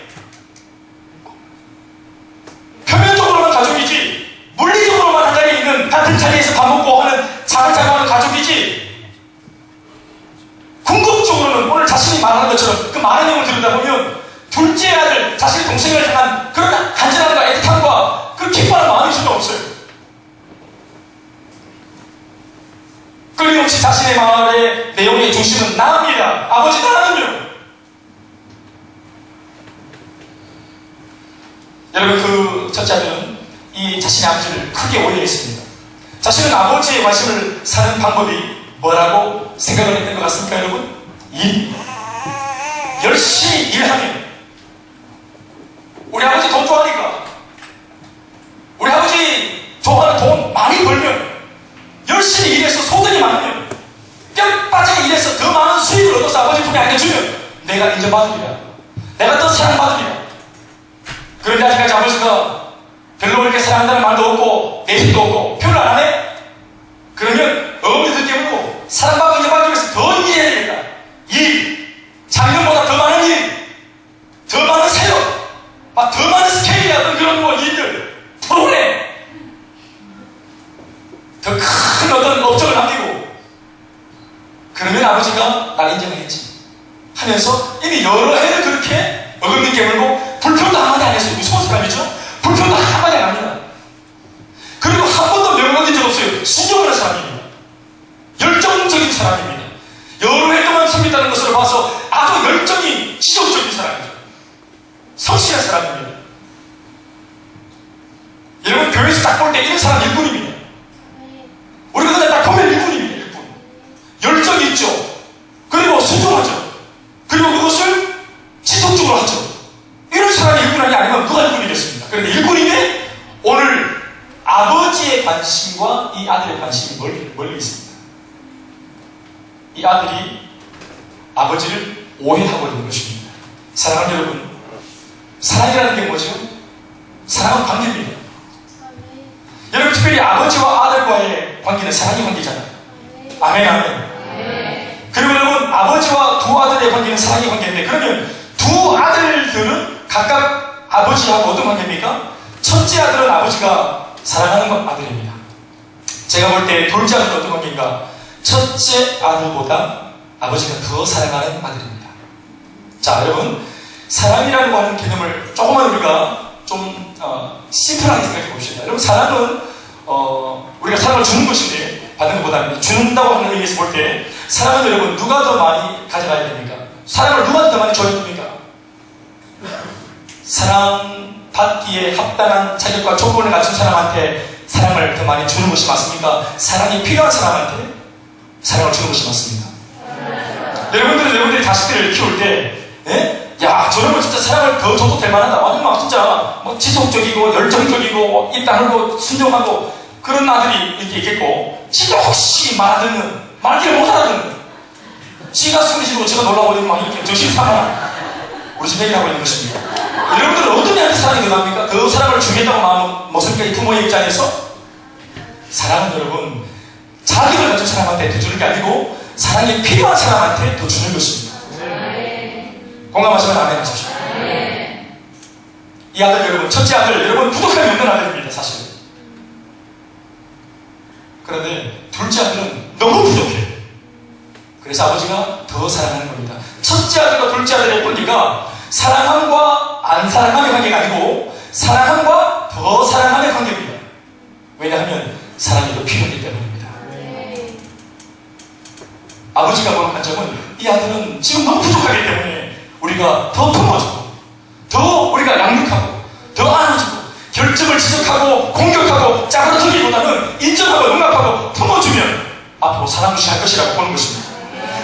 표면적으로만 가족이지 물리적으로만 한 자리에 있는 같은 자리에서 밥 먹고 하는 잠을 자고 하는 가족이지, 궁극적으로는 오늘 자신이 말하는 것처럼 그 많은 내용을 들여다보면 둘째 아들, 자신의 동생을 향한 그런 간절함과 애틋함과 그 기뻐하는 마음이 전혀 없어요. 끊임없이 자신의 말의 내용의 중심은 나입니다. 아버지 나는요. 여러분, 그 첫째 아들은 이 자신의 아버지를 크게 오해했습니다. 자신은 아버지의 관심을 사는 방법이 뭐라고 생각을 했던 것 같습니까, 여러분? 일. 열심히 일하면. 우리 아버지 돈 좋아하니까. 우리 아버지 좋아하는 돈 많이 벌면, 열심히 일해서 소득이 많으면, 뼈 빠지게 일해서 더 많은 수익을 얻어서 아버지 품에 안겨주면 내가 인정받으리라. 내가 더 사랑받으리라. 그런데 아직까지 아버지가 별로 그렇게 사랑한다는 말도 없고 내식도 없고 표를 안 하네? 그러면 어머니들 때문에 사랑받고 인정받기 위해서 더 일해야 됩니다. 일, 작년보다 더 많은 일, 더 많은 세력, 더 많은 스케일이 어떤 그런 일들, 프로그램, 더 큰 어떤 업적을 남기고, 그러면 아버지가 날 인정했지 하면서 이미 여러 해를 그렇게 어금니 깨물고 불평도 한마디 안 했어요. 무서운 사람이죠? 불평도 한마디 안 합니다. 그리고 한 번도 명을 얻은 적 없어요. 순종하는 사람입니다. 열정적인 사람입니다. 여러 해 동안 섬긴다는 것으로 봐서 아주 열정이 지속적인 사람이죠. 성실한 사람입니다. 여러분, 교회에서 딱 볼 때 이런 사람 일꾼입니다. 우리가 그냥 딱 보면 일꾼입니다. 일꾼. 열정이 있죠. 그리고 순종하죠. 그리고 그것을 지속적으로 하죠. 이런 사람이 일꾼이 아니면 누가 일꾼이겠습니까? 그런데 일꾼인데 오늘 아버지의 관심과 이 아들의 관심이 멀리 있습니다. 이 아들이 아버지를 오해하고 있는 것입니다. 사랑하는 여러분, 사랑이라는 게 뭐죠? 사랑은 관계입니다. 여러분, 특별히 아버지와 아들과의 관계는 사랑의 관계잖아요. 아멘, 아멘. 그리고 여러분, 아버지와 두 아들의 관계는 사랑의 관계인데, 그러면 두 아들들은 각각 아버지하고 어떤 관계입니까? 첫째 아들은 아버지가 사랑하는 아들입니다. 제가 볼 때 둘째 아들은 어떤 관계인가? 첫째 아들보다 아버지가 더 사랑하는 아들입니다. 자, 여러분, 사랑이라고 하는 개념을 조금만 우리가 좀 심플하게 생각해 봅시다. 여러분, 사랑은 우리가 사랑을 주는 것인데 받는 것보다는 준다고 하는 의미에서 볼 때 사랑은 여러분 누가 더 많이 가져가야 됩니까? 사랑을 누가 더 많이 줘야 됩니까? 사랑 받기에 합당한 자격과 조건을 갖춘 사람한테 사랑을 더 많이 주는 것이 맞습니까? 사랑이 필요한 사람한테 사랑을 주는 것이 맞습니다. 여러분들이 자식들을 키울 때, 예? 야, 저런 거 진짜 사랑을 더 줘도 될 만하다. 완전 막 진짜 뭐 지속적이고 열정적이고 입 다물고 순종하고 그런 아들이 이렇게 있겠고, 지가 혹시 말 안 듣는, 말귀를 못 알아듣는, 지가 소리 지르고 지가 놀라고 막 이렇게 정신상한 우리 집 얘기를 하고 있는 것입니다. 여러분들은 어떤 애한테 사랑이 더 갑니까? 더 사랑을 주겠다고 마음 먹습니까? 이 부모의 입장에서? 사랑은 여러분, 자기를 가진 사람한테 더 주는 게 아니고 사랑이 필요한 사람한테 더 주는 것입니다. 공감하시면 아멘 하십시오. 이 아들 여러분, 첫째 아들 여러분 부족함이 없는 아들입니다. 사실. 그런데 둘째 아들은 너무 부족해요. 그래서 아버지가 더 사랑하는 겁니다. 첫째 아들과 둘째 아들의 권리가 사랑함과 안 사랑함의 관계가 아니고 사랑함과 더 사랑함의 관계입니다. 왜냐하면 사랑이 더 필요하기 때문입니다. 아버지가 보는 관점은 이 아들은 지금 너무 부족하기 때문에 우리가 더 품어주고 더 우리가 양육하고 더 안아주고 결점을 지적하고 공격하고 짜그러뜨리기보다는 인정하고 용납하고 품어주면 앞으로 사랑 무시할 것이라고 보는 것입니다.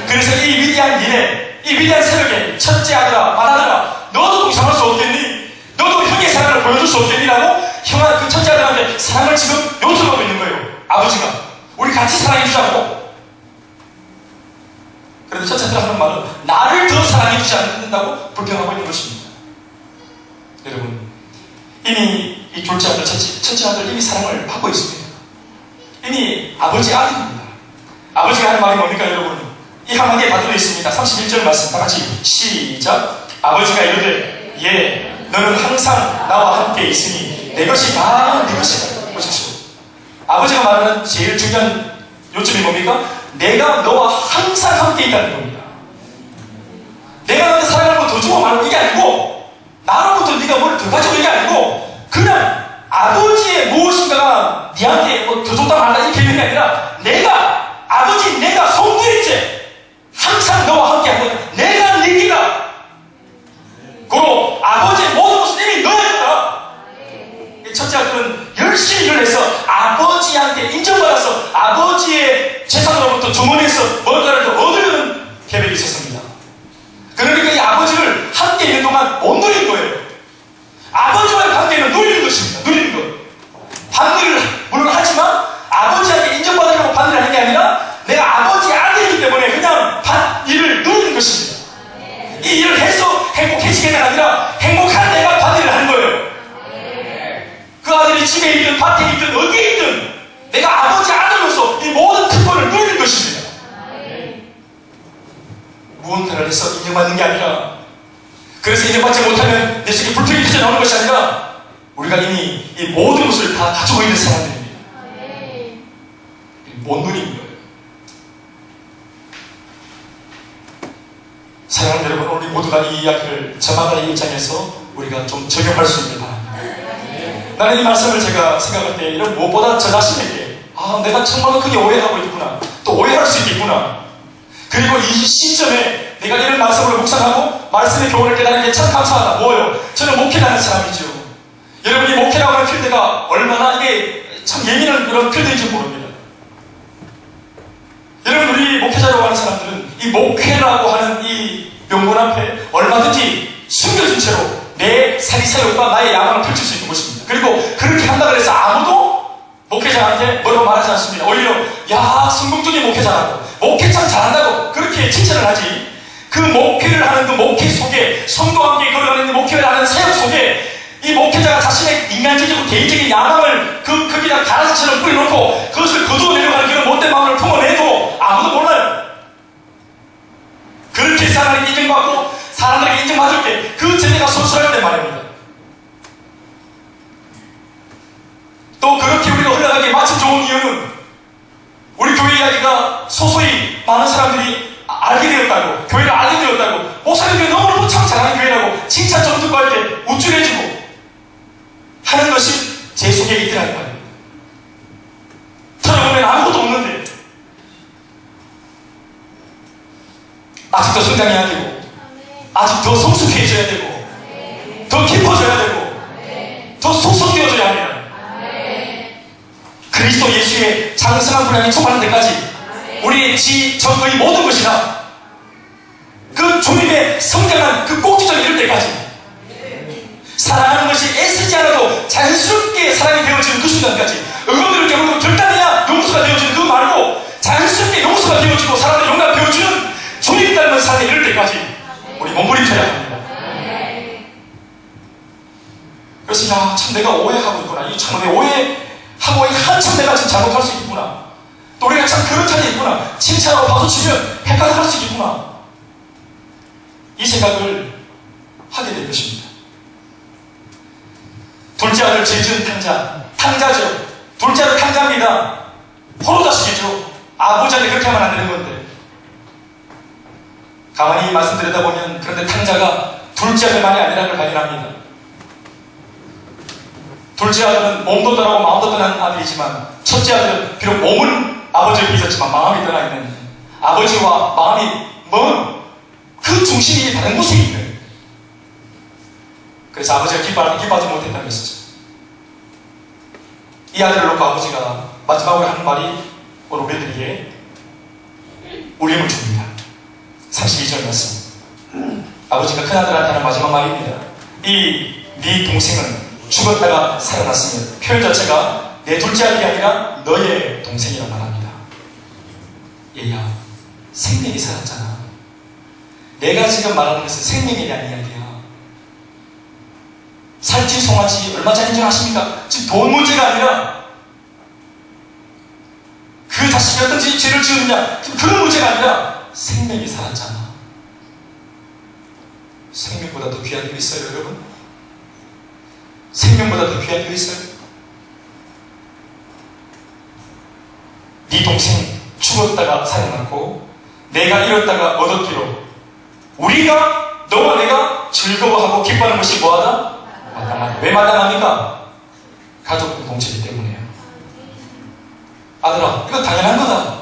그래서 이 위대한 일에, 이 위대한 새벽에 첫째 아들아, 맏아들아, 너도 동참할 수 없겠니? 너도 형의 사랑을 보여줄 수 없겠니라고 형아 그 첫째 아들한테 사랑을 지금 요청하고 있는 거예요. 아버지가 우리 같이 사랑해주자고. 그런데 첫째 아들 하는 말은 나를 더 사랑해주지 않는다고 불평하고 있는 것입니다. 여러분, 이미 이 둘째 아들, 첫째 아들 이미 사랑을 받고 있습니다. 이미 아버지 아들입니다. 아버지가 하는 말이 뭡니까 여러분? 이 한마디에 다 들어있습니다. 31절 말씀 다 같이 시작. 아버지가 이르되 예, 너는 항상 나와 함께 있으니 내 것이 다 네 것이다. 보십시오. 아버지가 말하는 제일 중요한 요점이 뭡니까? 내가 너와 항상 함께 있다는 겁니다. 내가 너한테 사랑을 더 주고 말고 이게 아니고 나로부터 네가 뭘 더 가지고 이게 아니고 그냥 아버지의 무엇인가가 네한테 뭐 더 줬다 말다 이 개념이 아니라 내가 성부일째 항상 너와 함께 하거든. 내가 네 기가 그로 아버지의 모든 것을 이미 너에게다. 첫째 아들은 열심히 일을 해서 아버지한테 인정받아서 아버지의 재산으로부터 주머니에서 뭔가를 더 얻으려는 계획이 있었습니다. 그러니까 이 아버지를 함께 있는 동안 못 누린 거예요. 아버지와의 관계는 누리는 것입니다. 누리는 것. 반일을 물론 하지만 아버지한테 인정받으려고 반일을 하는 게 아니라 내가 아버지의 아들이기 때문에 그냥 일을 누리는 것입니다. 이 일을 해서 행복해지게가 아니라 행복한 내가 반일을 하는 거예요. 그 아들이 집에 있든 밭에 있든 어디에 있든 내가 아버지 아들로서 이 모든 특권을 누리는 것입니다. 무언가를 해서 인정받는 게 아니라 그래서 인정받지 못하면 내 속에 불평이 터져 나오는 것이 아니라 우리가 이미 이 모든 것을 다 가지고 있는 사람들입니다. 못 누리는 거예요. 사랑하는 여러분, 우리 모두가 이 이야기를 저마다의 입장에서 우리가 좀 적용할 수 있길 바랍니다. 나는 이 말씀을 제가 생각할 때 이런 무엇보다 저 자신에게 내가 정말 크게 오해하고 있구나, 또 오해할 수 있겠구나, 그리고 이 시점에 내가 이런 말씀을 묵상하고 말씀의 교훈을 깨달은 게 참 감사하다. 뭐예요? 저는 목회라는 사람이죠. 여러분이 목회라고 하는 필드가 얼마나 이게 참 예민한 그런 필드인지 모릅니다. 여러분, 우리 목회자라고 하는 사람들은 이 목회라고 하는 이 명분 앞에 얼마든지 숨겨진 채로 내 사리사욕과 나의 야망을 펼칠 수 있는 것입니다. 그리고 그렇게 한다고 해서 아무도 목회자한테 뭐라고 말하지 않습니다. 오히려 야, 성공적인 목회자라고, 목회 참 잘한다고 그렇게 칭찬을 하지. 그 목회를 하는 그 목회 속에, 성도와 함께 걸어가는 목회를 하는 사역 속에 이 목회자가 자신의 인간적이고 개인적인 야망을 거기다 가라지처럼 뿌려놓고 그것을 거두어내려고 하는 그런 못된 마음을 품어내도 아무도 몰라요. 그렇게 사람에게 인정받고 사람들에게 인정받을 때 그 제대가 소수할 때 말입니다. 또 그렇게 우리가 흘러가기 마침 좋은 이유는 우리 교회 이야기가 소소히 많은 사람들이 알게 되었다고, 교회를 알게 되었다고, 목사님들이 너무너무 참 잘하는 교회라고 칭찬 좀 듣고 할 때 우쭐해지고 하는 것이 제 속에 있더라는 말입니다. 저는 보면 아무것도 없는데 아직 더 성장해야 되고, 아직 더 성숙해져야 되고, 더 깊어져야 되고, 예수의 장성한 분량이 충만한 데까지 우리의 지, 정의 모든 것이나 그 주님의 성장한 그 꼭지점에 이를 때까지 사랑하는 것이 애쓰지 않아도 자연스럽게 사랑이 되어지는 그 순간까지 의원들을 깨우고 결단이야 용서가 되어지는 그 말로 자연스럽게 용서가 되어지고 사람을 용납 되어주는 주님 닮은 삶에 이를 때까지 우리 몸부림쳐야 합니다. 그래서 야, 참 내가 오해하고 있구나. 이 참 내 오해하고 한참 내가 지금 잘못할 수 있구나. 또 우리가 참 그런 차이 있구나. 칭찬하고 박수치면 헷갈릴 수 있구나. 이 생각을 하게 될 것입니다. 둘째 아들 죄 지은 탕자죠. 둘째 아들 탕자입니다. 포로 자식이죠. 아버지한테 그렇게 하면 안 되는 건데. 가만히 말씀드리다 보면 그런데 탕자가 둘째 아들만이 아니라는 걸 발견합니다. 둘째 아들은 몸도 떠나고 마음도 떠난 아들이지만 첫째 아들은 비록 몸은 아버지 옆에 있었지만 마음이 떠나 있는 아버지와 마음이 먼 그 중심이 다른 곳에 있는, 그래서 아버지가 기뻐하지 못했다는 것이죠. 이 아들을 놓고 아버지가 마지막으로 하는 말이 오늘 우리들에게 울림을 줍니다. 32절 말씀. 아버지가 큰아들한테 하는 마지막 말입니다. 네 동생은 죽었다가 살아났으면, 표현 자체가 내 둘째 아들이 아니라 너의 동생이라 말합니다. 얘야, 생명이 살았잖아. 내가 지금 말하는 것은 생명에 대한 이야기야. 살찌 송아지 얼마짜리인 줄 아십니까? 지금 돈 문제가 아니라 그 자식이 어떤 죄를 지었느냐, 그런 문제가 아니라 생명이 살았잖아. 생명보다 더 귀한 게 있어요, 여러분? 생명보다 더 귀한 게 있어요? 네 동생 죽었다가 살아났고 내가 잃었다가 얻었기로 우리가, 너와 내가 즐거워하고 기뻐하는 것이 뭐하다? 마땅하다. 왜 마땅합니까? 가족 공동체이기 때문에요. 아들아, 이거 당연한 거다.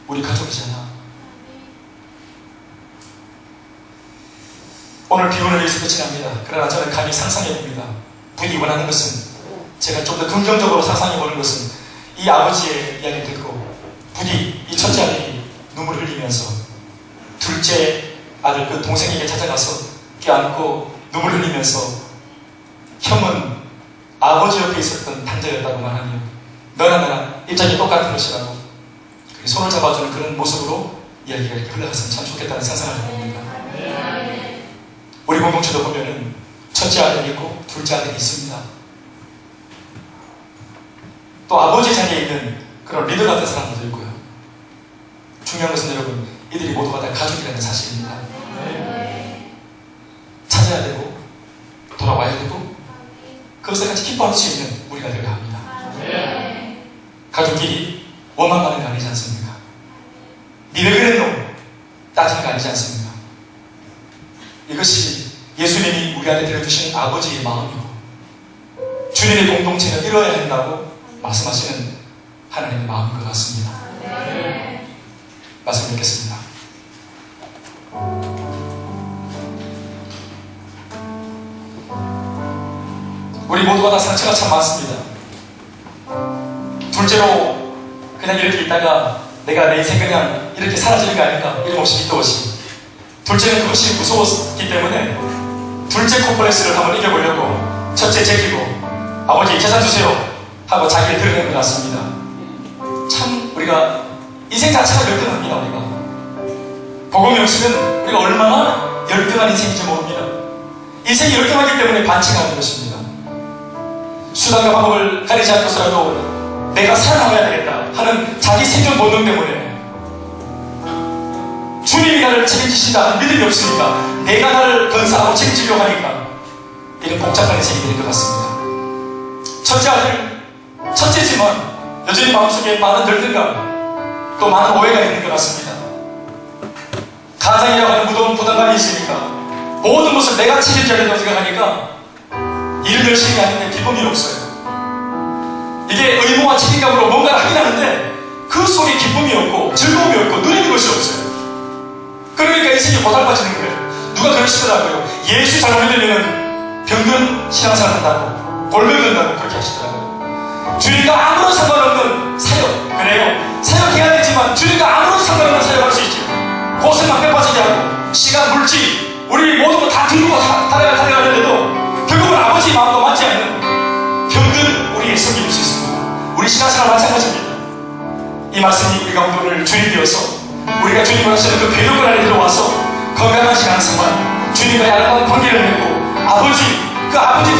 우리 가족이잖아. 오늘 비운을 위해서 끝이 납니다. 그러나 저는 감히 상상해봅니다. 부인이 원하는 것은, 제가 좀 더 긍정적으로 상상해보는 것은, 이 아버지의 이야기를 듣고 부디 이 첫째 아들이 눈물을 흘리면서 둘째 아들 그 동생에게 찾아가서 껴안고 눈물 흘리면서, 형은 아버지 옆에 있었던 탕자였다고 말하며 너나 나나 입장이 똑같은 것이라고 손을 잡아주는 그런 모습으로 이야기가 이렇게 흘러갔으면 참 좋겠다는 상상을 해봅니다. 우리 공동체도 보면은 첫째 아들이 있고 둘째 아들이 있습니다. 또 아버지 자리에 있는 그런 리더 같은 사람들도 있고요. 중요한 것은 여러분, 이들이 모두가 다 가족이라는 사실입니다. 찾아야 되고 돌아와야 되고 그것을 같이 기뻐할 수 있는 우리가 되어야 합니다. 가족끼리 원망하는 거 아니지 않습니까? 니네 그랬노? 따지는 거 아니지 않습니까? 이것이 예수님이 우리한테 들려주신 아버지의 마음이고 주님의 공동체가 이뤄야 한다고 말씀하시는 하나님의 마음인 것 같습니다. 말씀 듣겠습니다. 우리 모두가 다 상처가 참 많습니다. 둘째로 그냥 이렇게 있다가 내가 내 인생 그냥 이렇게 사라지는 거 아닐까, 이름없이 밑도 없이. 둘째는 그것이 무서웠기 때문에 둘째 콤플렉스를 한번 이겨보려고 첫째 제끼고 아버지 재산 주세요 하고 자기를 드러낸 것 같습니다. 참 우리가 인생 자체가 열등합니다. 우리가 복음이 없으면 우리가 얼마나 열등한 인생인지 모릅니다. 인생이 열등하기 때문에 반칙하는 것입니다. 수단과 방법을 가리지 않고서라도 내가 살아남아야 되겠다 하는 자기 생존 본능 때문에 주님이 나를 책임지신다 하는 믿음이 없으니까 내가 나를 건사하고 책임지려고 하니까 이런 복잡한 인생이 되는 것 같습니다. 첫째 아들, 첫째지만 여전히 마음속에 많은 열등감, 또 많은 오해가 있는 것 같습니다. 가장이라고 하는 무거운 부담감이 있으니까 모든 것을 내가 책임져야 된다고 생각하니까 일을 열심히 하는데 기쁨이 없어요. 이게 의무와 책임감으로 뭔가를 하긴 하는데 그 속에 기쁨이 없고 즐거움이 없고 누리는 것이 없어요. 그러니까 인생이 고달파지는 거예요. 누가 그러시더라고요. 예수 잘못 믿으면 병든 신앙생활 한다고. 골매든다고 그렇게 하시더라고요. 주님과 아무런 상관없는 사역, 그래요. 사역해야 되지만 주님과 아무런 상관없는 사역할 수 있죠. 고생만 빼빠지게 하고 시간, 물질, 우리 모든 거 다 들고 달려가는데도 결국은 아버지 마음과 맞지 않는 병든 우리의 섬길 수 있습니다. 우리 신앙생활 마찬가지입니다. 이 말씀이 우리 가운데 오늘 주님 되어서 우리가 주님을 하시는 그 괴력을 안에 들어와서 건강한 신앙생활, 주님과의 아름다운 관계를 맺고 그 아버지